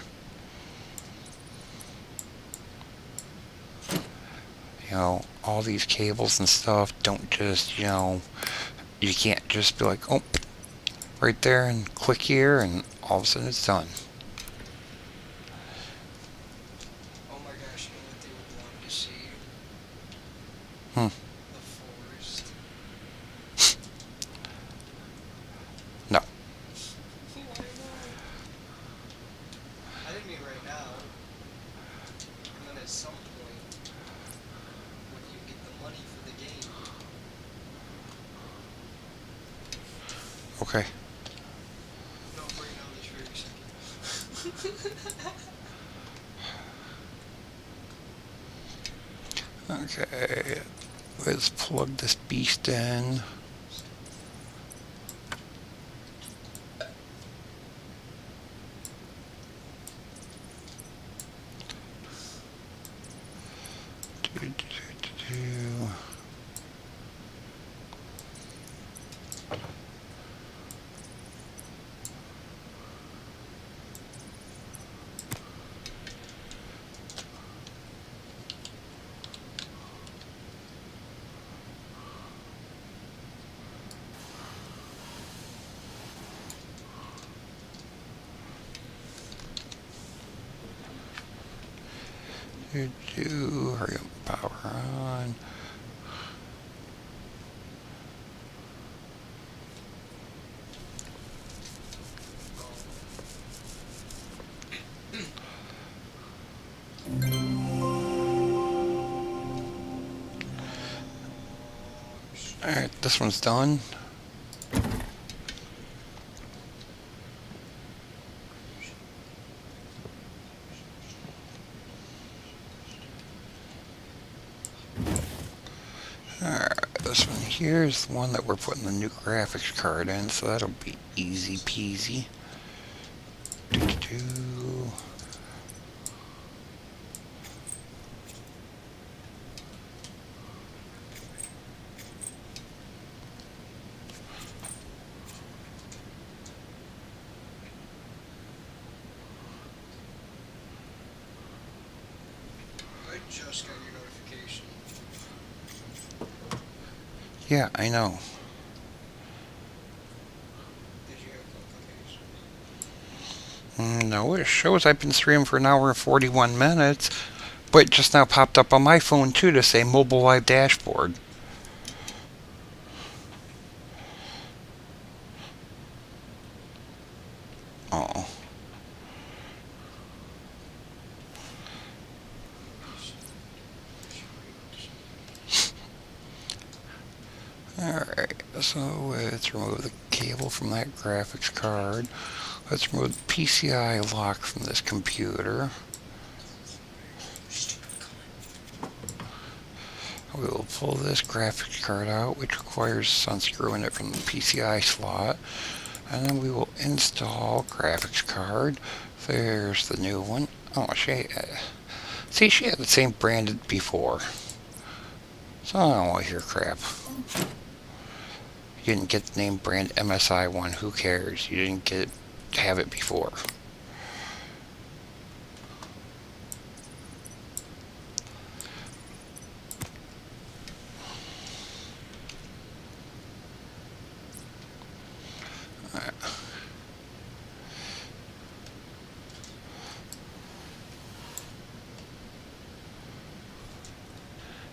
You know, all these cables and stuff don't just, you know, you can't just be like, oh, right there and click here and all of a sudden it's done. Oh my gosh, you know what they would love to see? Hmm. The forest. No. Why not? I didn't mean right now. And then at some point, when you get the money for the game. Okay. Don't bring down the tricks. Okay, let's plug this beast in. Do, do, do, do. Hurry up, power on. Alright, this one's done. Alright, this one here is the one that we're putting the new graphics card in, so that'll be easy peasy. Do, do, do. I just got your notification. Yeah, I know. Did you have notification? No, it shows I've been streaming for an hour and 41 minutes, but it just now popped up on my phone too to say mobile live dashboard. Oh. Alright, so let's remove the cable from that graphics card. Let's remove the PCI lock from this computer. We will pull this graphics card out, which requires unscrewing it from the PCI slot. And then we will install graphics card. There's the new one. Oh, she had the same brand before. So I don't want to hear crap. You didn't get the name brand MSI one. Who cares? You didn't have it before.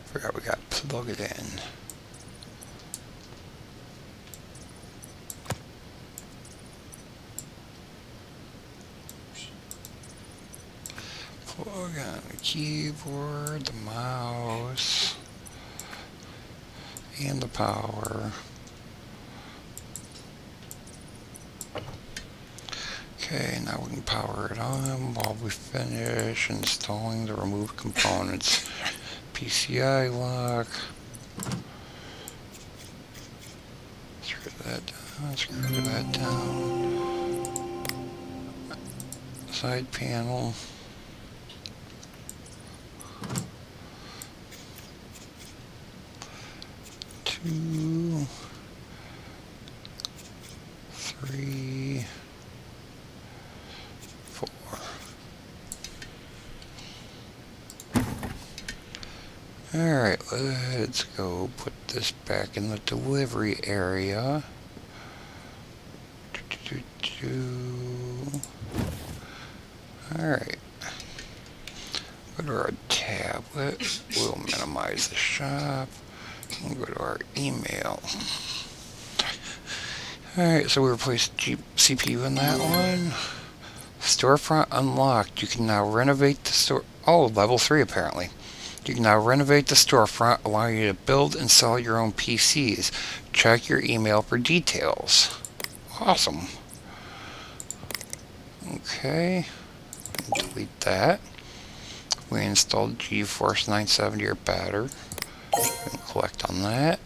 Forgot we got to plug it in. Plug on the keyboard, the mouse, and the power. Okay, now we can power it on while we finish installing the removed components. PCI lock. Screw that down. Side panel. Two, three, four. Alright, let's go put this back in the delivery area. Alright. Go to our tablet. We'll minimize the shop. We'll go to our email. Alright, so we replaced CPU in that one. Storefront unlocked. You can now renovate the store. Oh, level 3 apparently. You can now renovate the storefront, allowing you to build and sell your own PCs. Check your email for details. Awesome. Okay. Delete that. We installed GeForce 970 or better. We can collect on that.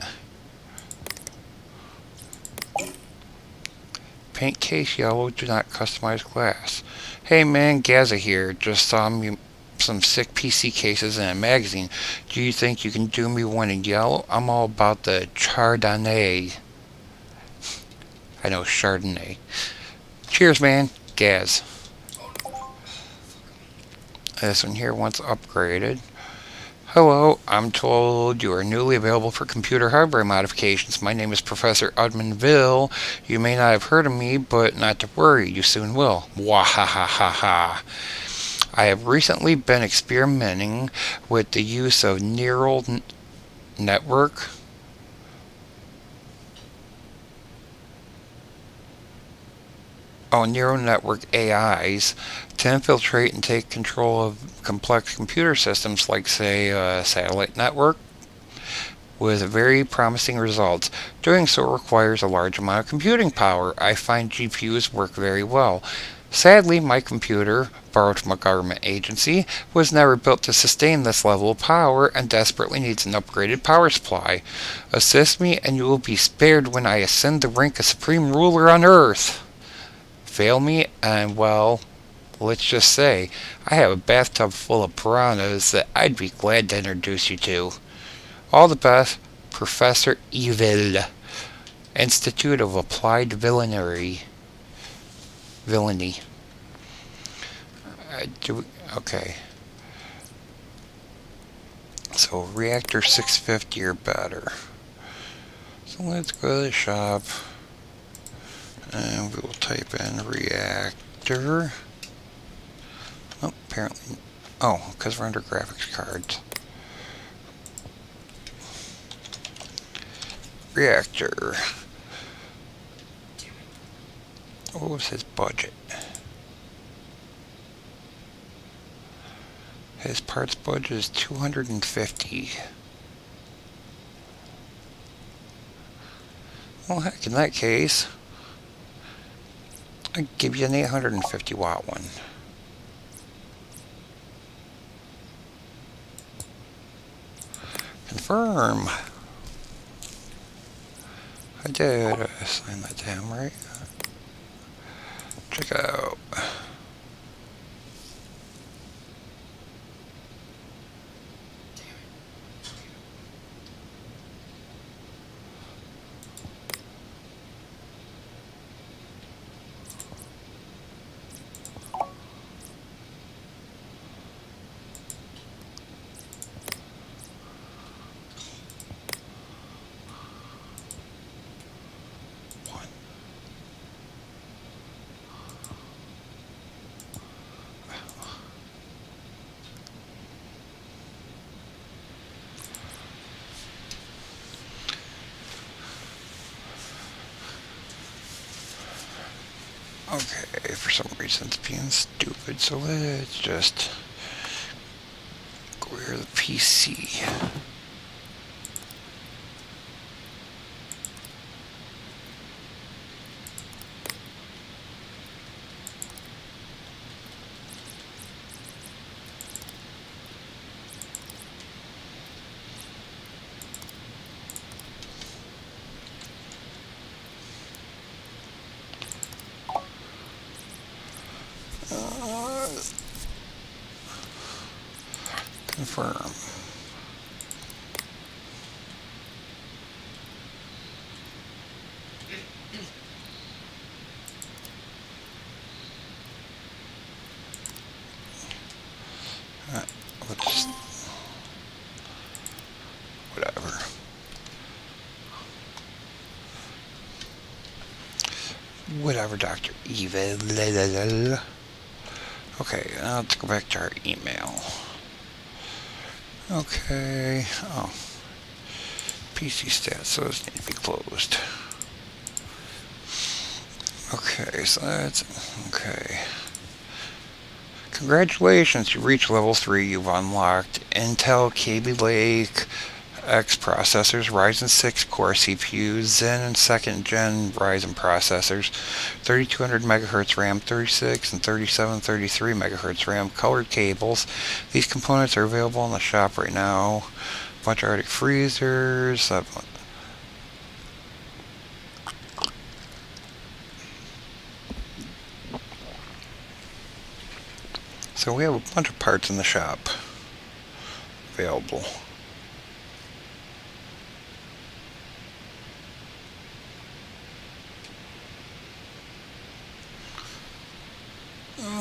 Paint case yellow, do not customize glass. Hey man, Gaza here. Just saw me some sick PC cases in a magazine. Do you think you can do me one in yellow? I'm all about the Chardonnay. I know Chardonnay. Cheers, man. Gaz. This one here once upgraded. Hello, I'm told you are newly available for computer hardware modifications. My name is Professor Udmanville. You may not have heard of me, but not to worry, you soon will. Wahahaha. I have recently been experimenting with the use of neural network neural network AIs to infiltrate and take control of complex computer systems like, say, a satellite network, with very promising results. Doing so requires a large amount of computing power. I find GPUs work very well. Sadly, my computer, borrowed from a government agency, was never built to sustain this level of power and desperately needs an upgraded power supply. Assist me and you will be spared when I ascend the rank of supreme ruler on Earth. Fail me and, well, let's just say I have a bathtub full of piranhas that I'd be glad to introduce you to. All the best, Professor Evil, Institute of Applied Villainy. Okay. So reactor 650 or better. So let's go to the shop. And we will type in reactor. Oh, apparently. Oh, because we're under graphics cards. Reactor. What was his budget? His parts budget is 250. Well, heck, in that case, I'll give you an 850 watt one. Confirm. I did assign that to him, right? Check out. Okay, for some reason it's being stupid, so let's just clear the PC. Confirm. Let's just, whatever. Whatever, Dr. Evil. Okay, let's go back to our email. Okay, oh. PC stats, so those need to be closed. Okay, so that's, okay. Congratulations, you reached level 3. You've unlocked Intel Kaby Lake X processors, Ryzen 6 core CPUs, Zen and 2nd gen Ryzen processors, 3200 MHz RAM, 36 and 3733 MHz RAM, colored cables. These components are available in the shop right now. Bunch of Arctic freezers. So we have a bunch of parts in the shop available.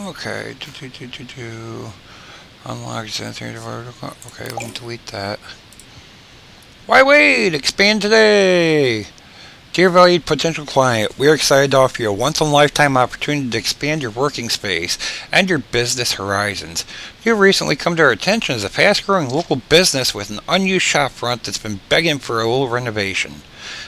Okay, unlock sensitive article. Okay, we can delete that. Why wait? Expand today! Dear valued potential client, we are excited to offer you a once-in-a-lifetime opportunity to expand your working space and your business horizons. You have recently come to our attention as a fast-growing local business with an unused shop front that's been begging for a little renovation.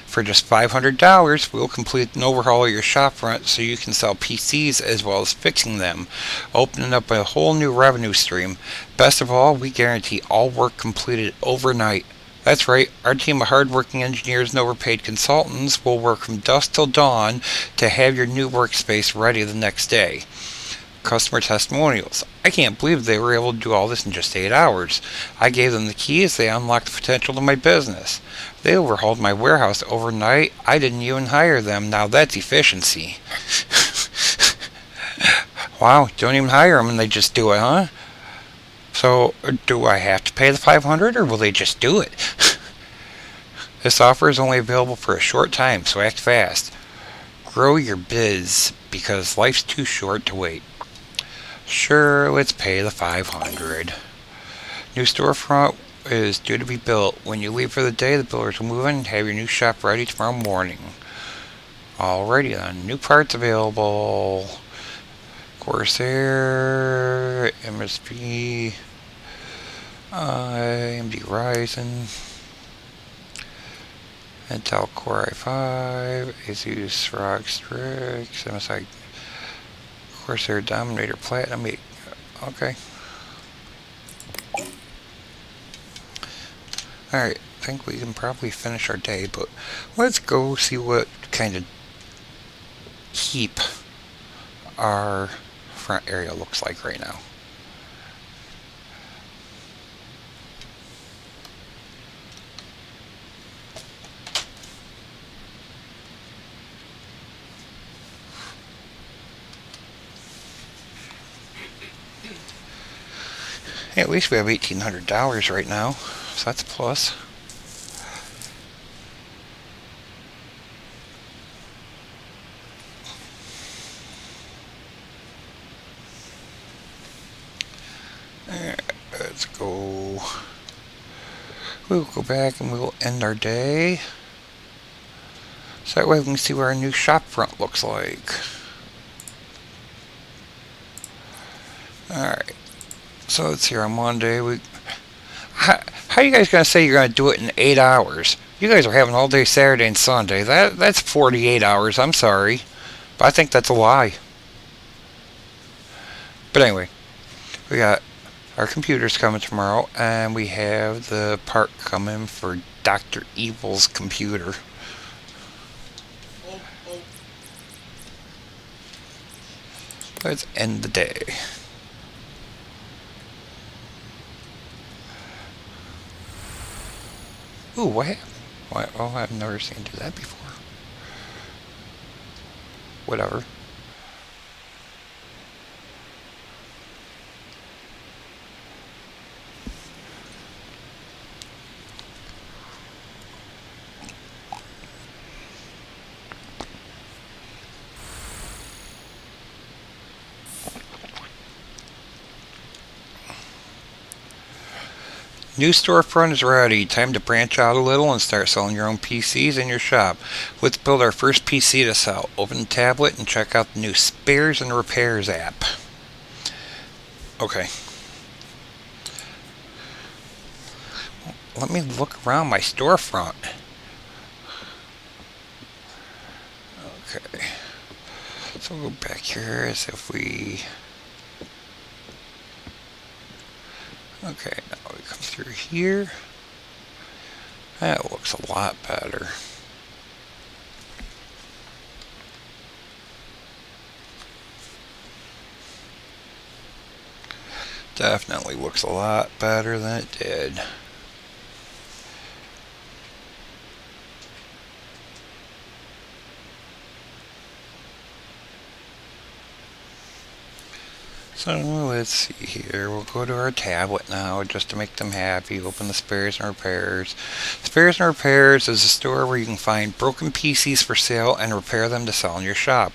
For just $500, we will complete an overhaul of your shop front so you can sell PCs as well as fixing them, opening up a whole new revenue stream. Best of all, we guarantee all work completed overnight. That's right, our team of hardworking engineers and overpaid consultants will work from dusk till dawn to have your new workspace ready the next day. Customer testimonials. I can't believe they were able to do all this in just 8 hours. I gave them the keys, they unlocked the potential to my business. They overhauled my warehouse overnight. I didn't even hire them. Now that's efficiency. Wow, don't even hire them and they just do it, huh? So, do I have to pay the $500 or will they just do it? This offer is only available for a short time, so act fast. Grow your biz because life's too short to wait. Sure, let's pay the $500. New storefront is due to be built. When you leave for the day, the builders will move in and have your new shop ready tomorrow morning. Alrighty then, new parts available. Corsair, MSP, AMD Ryzen, Intel Core i5, Asus ROG Strix, MSI Corsair Dominator Platinum 8. Okay. Alright, I think we can probably finish our day, but let's go see what kind of heap our front area looks like right now. Hey, at least we have $1,800 right now, so that's a plus. Let's go. We'll go back and we'll end our day. So that way we can see what our new shop front looks like. Alright. So it's here on Monday. How you guys gonna say you're gonna do it in 8 hours? You guys are having all day Saturday and Sunday. That's 48 hours. I'm sorry, but I think that's a lie. But anyway, we got our computers coming tomorrow, and we have the part coming for Dr. Evil's computer. Let's end the day. Ooh, what happened? Oh, I've never seen do that before. Whatever. New storefront is ready. Time to branch out a little and start selling your own PCs in your shop. Let's build our first PC to sell. Open the tablet and check out the new Spares and Repairs app. Okay. Let me look around my storefront. Okay. So we'll go back here as if we... Okay, now we come through here. That looks a lot better. Definitely looks a lot better than it did. So let's see here. We'll go to our tablet now just to make them happy. Open the Spares and Repairs. Spares and Repairs is a store where you can find broken PCs for sale and repair them to sell in your shop.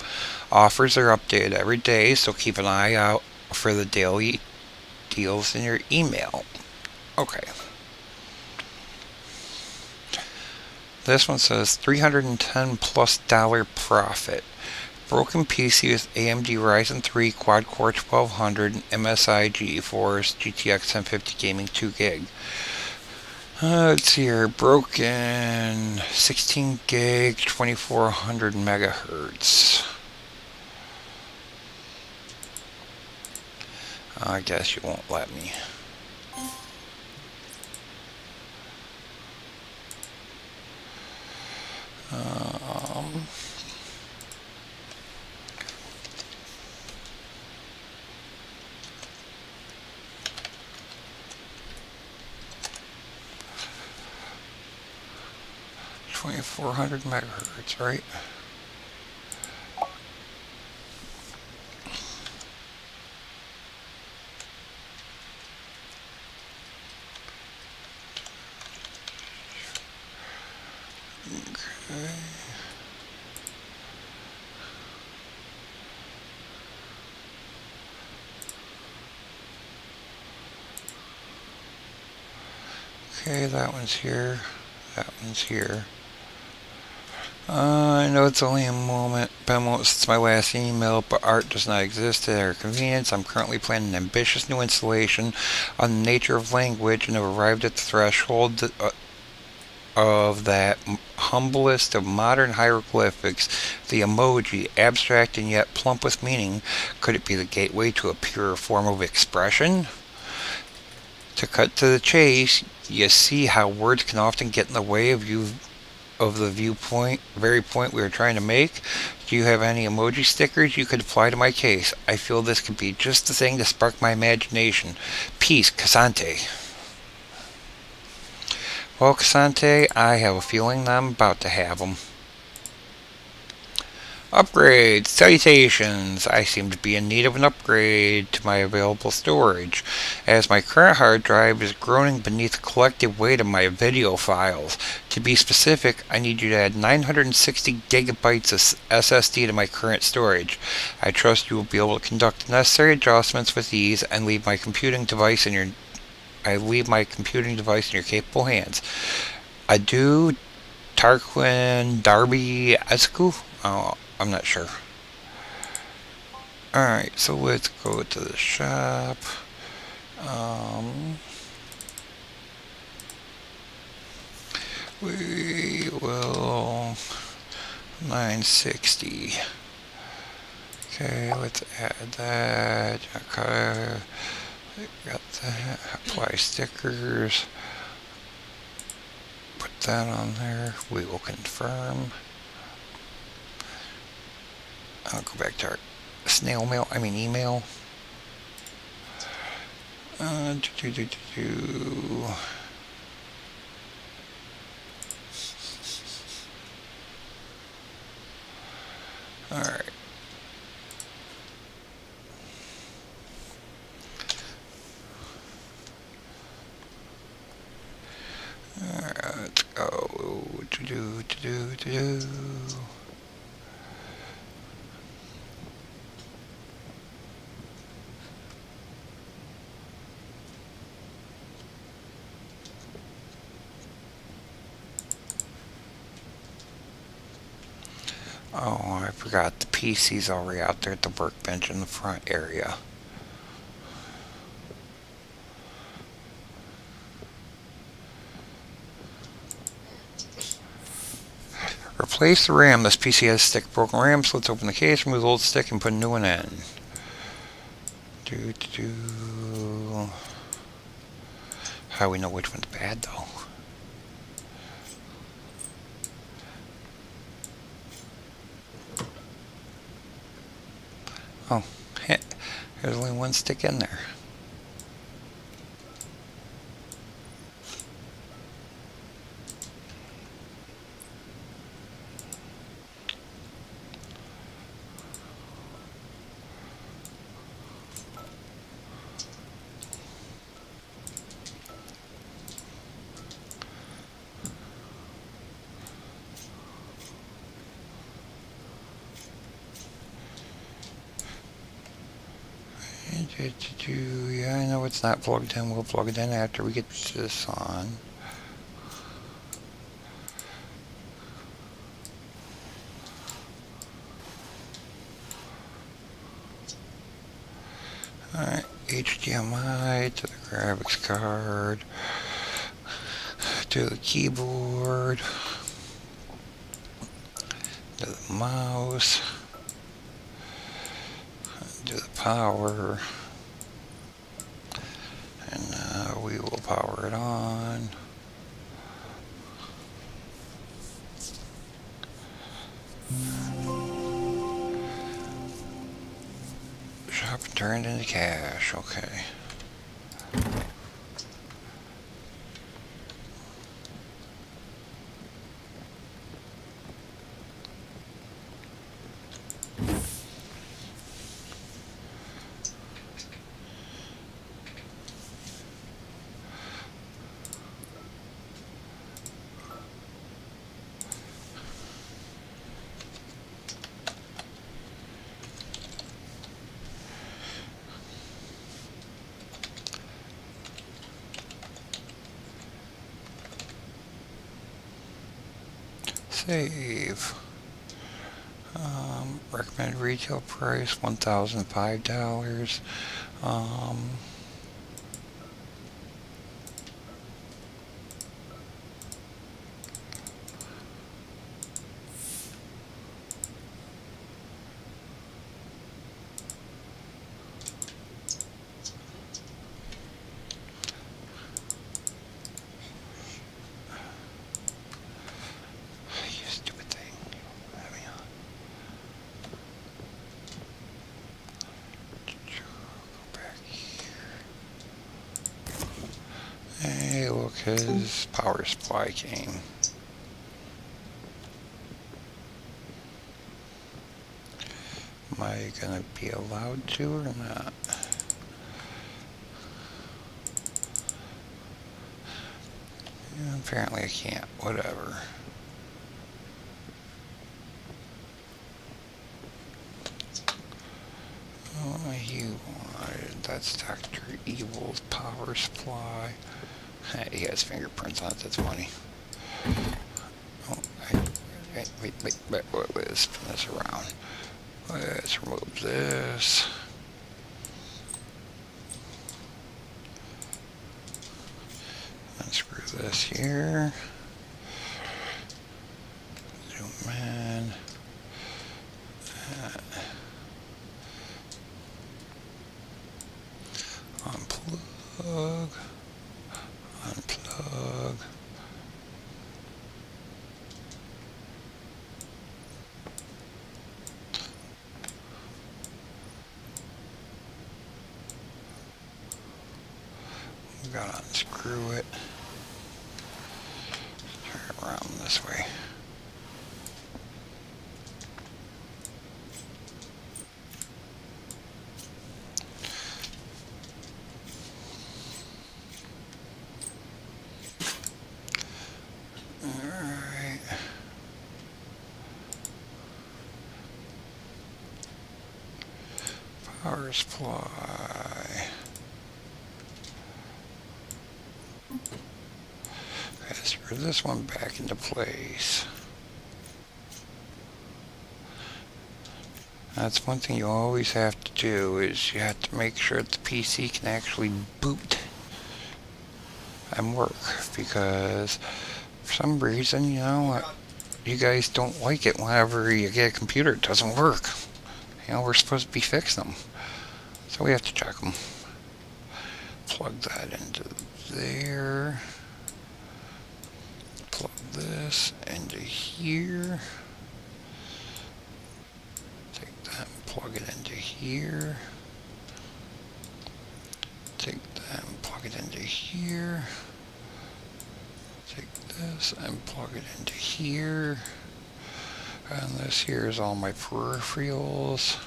Offers are updated every day, so keep an eye out for the daily deals in your email. Okay. This one says $310 plus profit. Broken PC with AMD Ryzen 3 quad core 1200 and MSI GeForce GTX 1050 gaming 2 gig. Let's see here. Broken 16 gig 2400 megahertz. I guess you won't let me. 2400 megahertz, right? Okay. Okay, that one's here. That one's here. I know it's only been a moment since my last email, but art does not exist at our convenience. I'm currently planning an ambitious new installation on the nature of language and have arrived at the threshold of that humblest of modern hieroglyphics, the emoji, abstract and yet plump with meaning. Could it be the gateway to a purer form of expression? To cut to the chase, you see how words can often get in the way of the very point we are trying to make. Do you have any emoji stickers you could apply to my case? I feel this could be just the thing to spark my imagination. Peace, Casante. Well, Casante, I have a feeling that I'm about to have them. Upgrades, salutations. I seem to be in need of an upgrade to my available storage, as my current hard drive is groaning beneath the collective weight of my video files. To be specific, I need you to add 960 gigabytes of SSD to my current storage. I trust you will be able to conduct the necessary adjustments with ease and leave my computing device in your capable hands. Adieu, Tarquin Darby Escu? Oh, I'm not sure. Alright, so let's go to the shop. We will 960. Okay, let's add that. Okay, got that. Apply stickers. Put that on there. We will confirm. I'll go back to our email. Alright. Let's go. Oh, I forgot the PC's already out there at the workbench in the front area. Replace the RAM. This PC has stick broken RAM, so let's open the case, remove the old stick, and put a new one in. How do we know which one's bad, though? Oh, there's only one stick in there. Yeah, I know it's not plugged in. We'll plug it in after we get this on. Alright, HDMI to the graphics card, to the keyboard, to the mouse, to the power, and we will power it on. Shop and turn into cash, okay. Save. Recommended retail price $1,005. You stupid thing. Let me on. Go back here. Hey, look, his power supply came. Am I gonna be allowed to or not? Yeah, apparently I can't. Whatever. Oh, you wanted. That's Dr. Evil's power supply. He has fingerprints on it. That's funny. Oh, wait, let's spin this around. Let's remove this. Unscrew this here. Zoom in. Unplug. Unplug. We gotta unscrew it. Turn it around this way. Alright. Power supply. Okay, screw this one back into place. That's one thing you always have to do, is you have to make sure that the PC can actually boot and work, because for some reason, you guys don't like it whenever you get a computer, it doesn't work. We're supposed to be fixing them, so we have to check them. Plug that into there. Plug this into here. Take that and plug it into here. here. Take that and plug it into here. Take this and plug it into here. And this here is all my peripherals.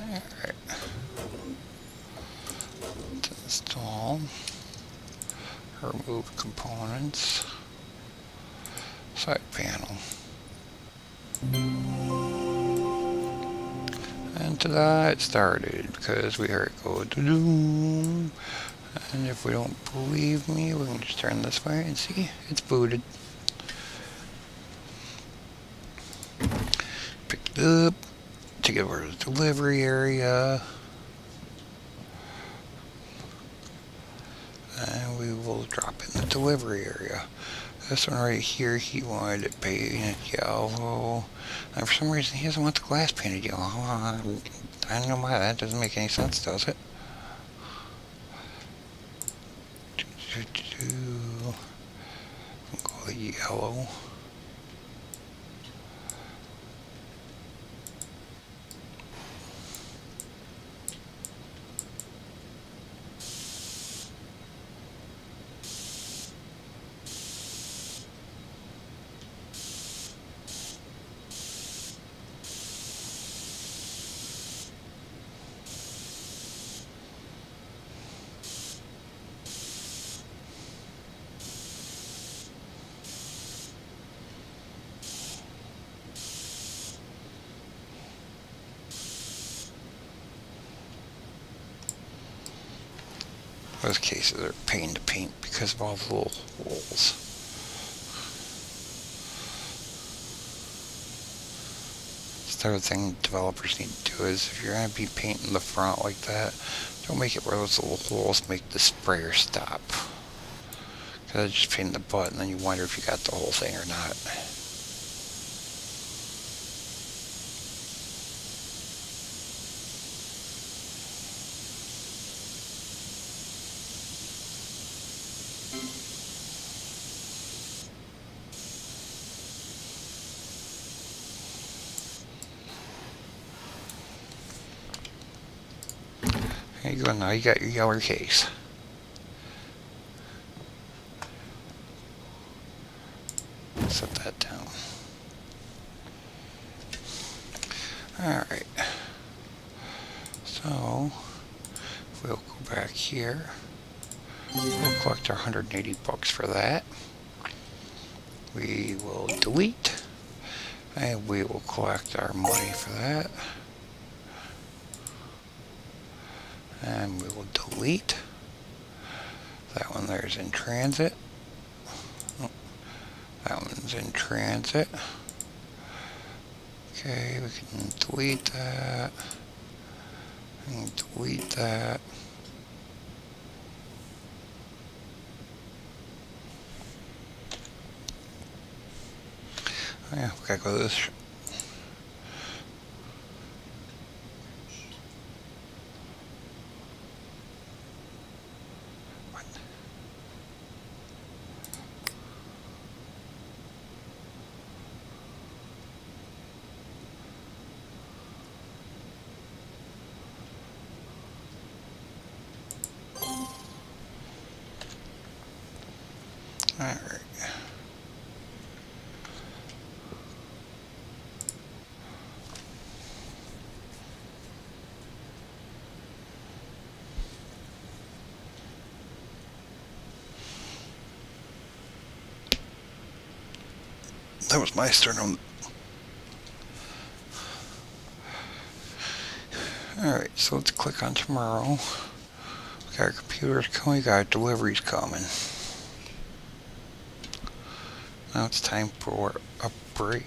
Alright. To install. Remove components. Side panel. And ta-da, it started because we heard it go doom. And if we don't believe me, we can just turn this way and see it's booted. Pick it up, take it over to the delivery area, and we will drop in the delivery area. This one right here, he wanted it painted yellow, and for some reason he doesn't want the glass painted yellow. I don't know why. That doesn't make any sense, does it? Go yellow. Those cases are a pain to paint because of all the little holes. That's the other thing developers need to do is if you're going to be painting the front like that, don't make it where those little holes make the sprayer stop. Because I just painted the butt and then you wonder if you got the whole thing or not. There you go, now you got your yellow case. Set that down. Alright. So, we'll go back here. We'll collect our 180 bucks for that. We will delete. And we will collect our money for that. And we will delete. That one there's in transit. Oh, that one's in transit. Okay, we can delete that. And delete that. Oh yeah, we gotta go to this. Alright. That was my sternum. Alright, so let's click on tomorrow. We got our computers coming, we got deliveries coming. Now it's time for a break.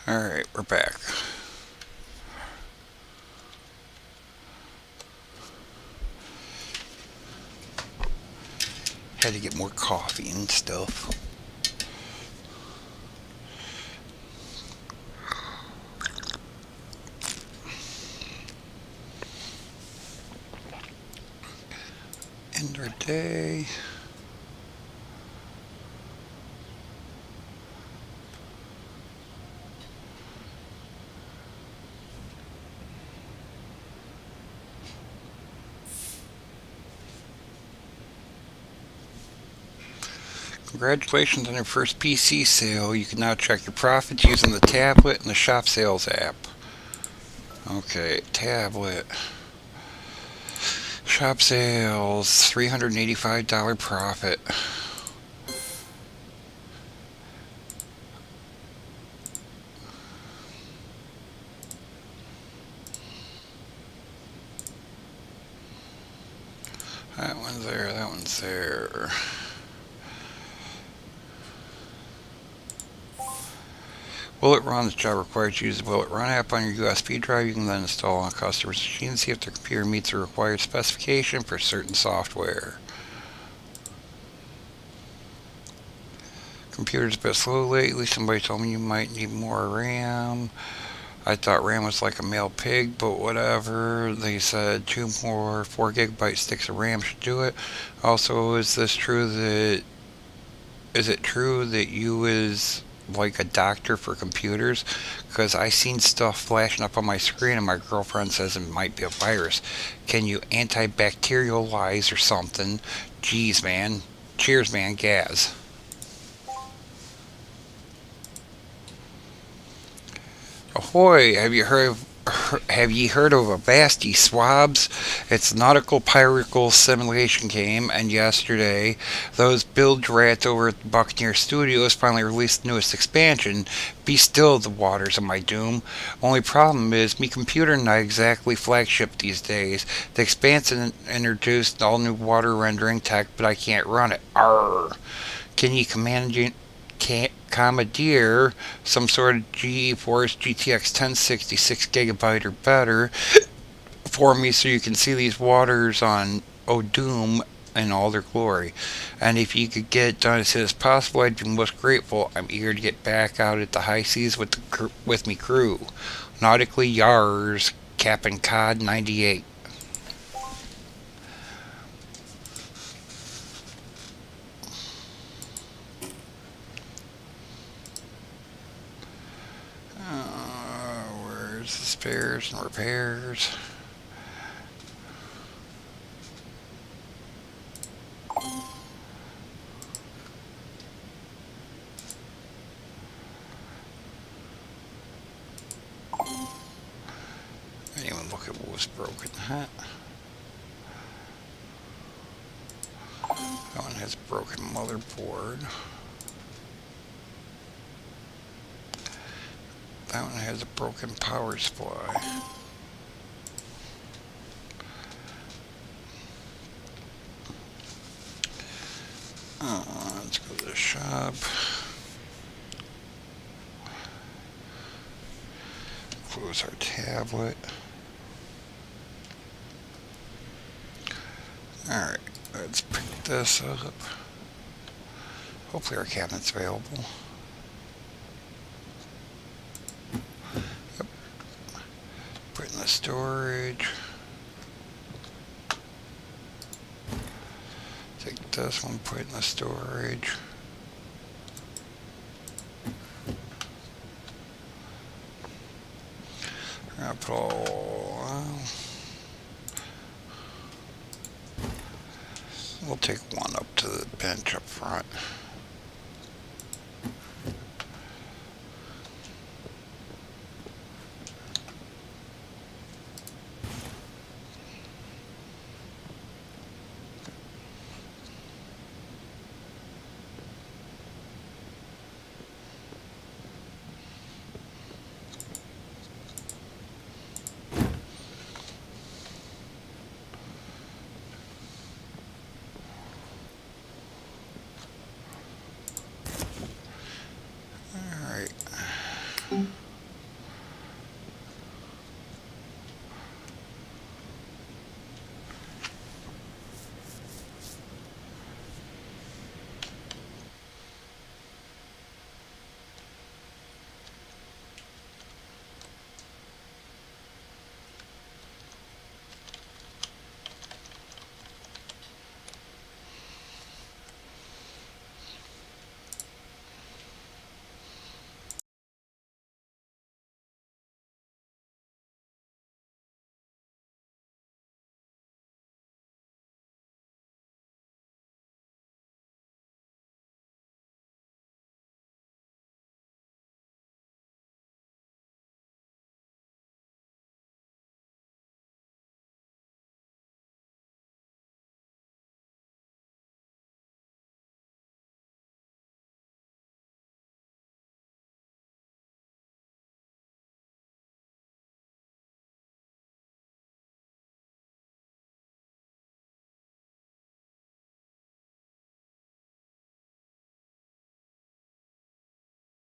Alright, we're back. Had to get more coffee and stuff. End our day. Congratulations on your first PC sale. You can now check your profits using the tablet and the shop sales app. Okay, tablet. Shop sales, $385 profit. That one's there, that one's there. Will It Run? This job requires you to use the Will It Run app on your USB drive. You can then install on a customer's machine and see if their computer meets the required specification for certain software. Computer's a bit slow lately. Somebody told me you might need more RAM. I thought RAM was like a male pig, but whatever. They said 2 more 4 gigabyte sticks of RAM should do it. Also, is it true that you is like a doctor for computers? Because I seen stuff flashing up on my screen and my girlfriend says it might be a virus. Can you antibacterialize or something? Jeez, man. Cheers, man. Gaz. Ahoy! Have ye heard of Avasti Swabs? It's a nautical piratical simulation game, and yesterday, those bilge rats over at the Buccaneer Studios finally released the newest expansion, Be Still the Waters of My Doom. Only problem is, me computer not exactly flagship these days. The expansion introduced all new water rendering tech, but I can't run it. Arr! Can ye commandeer some sort of GeForce GTX 1060 6 GB or better for me so you can see these waters on O'Doom in all their glory. And if you could get it done as soon as possible, I'd be most grateful. I'm eager to get back out at the high seas with me crew. Nautically Yars, Captain Cod 98. Where's the spares and repairs? Anyone look at what was broken? Huh? That one has broken motherboard. That one has a broken power supply. Let's go to the shop. Close our tablet. Alright, let's pick this up. Hopefully our cabinet's available. Yep. Put it in the storage. Take this one, put it in the storage. We're gonna put we'll take one up to the bench up front.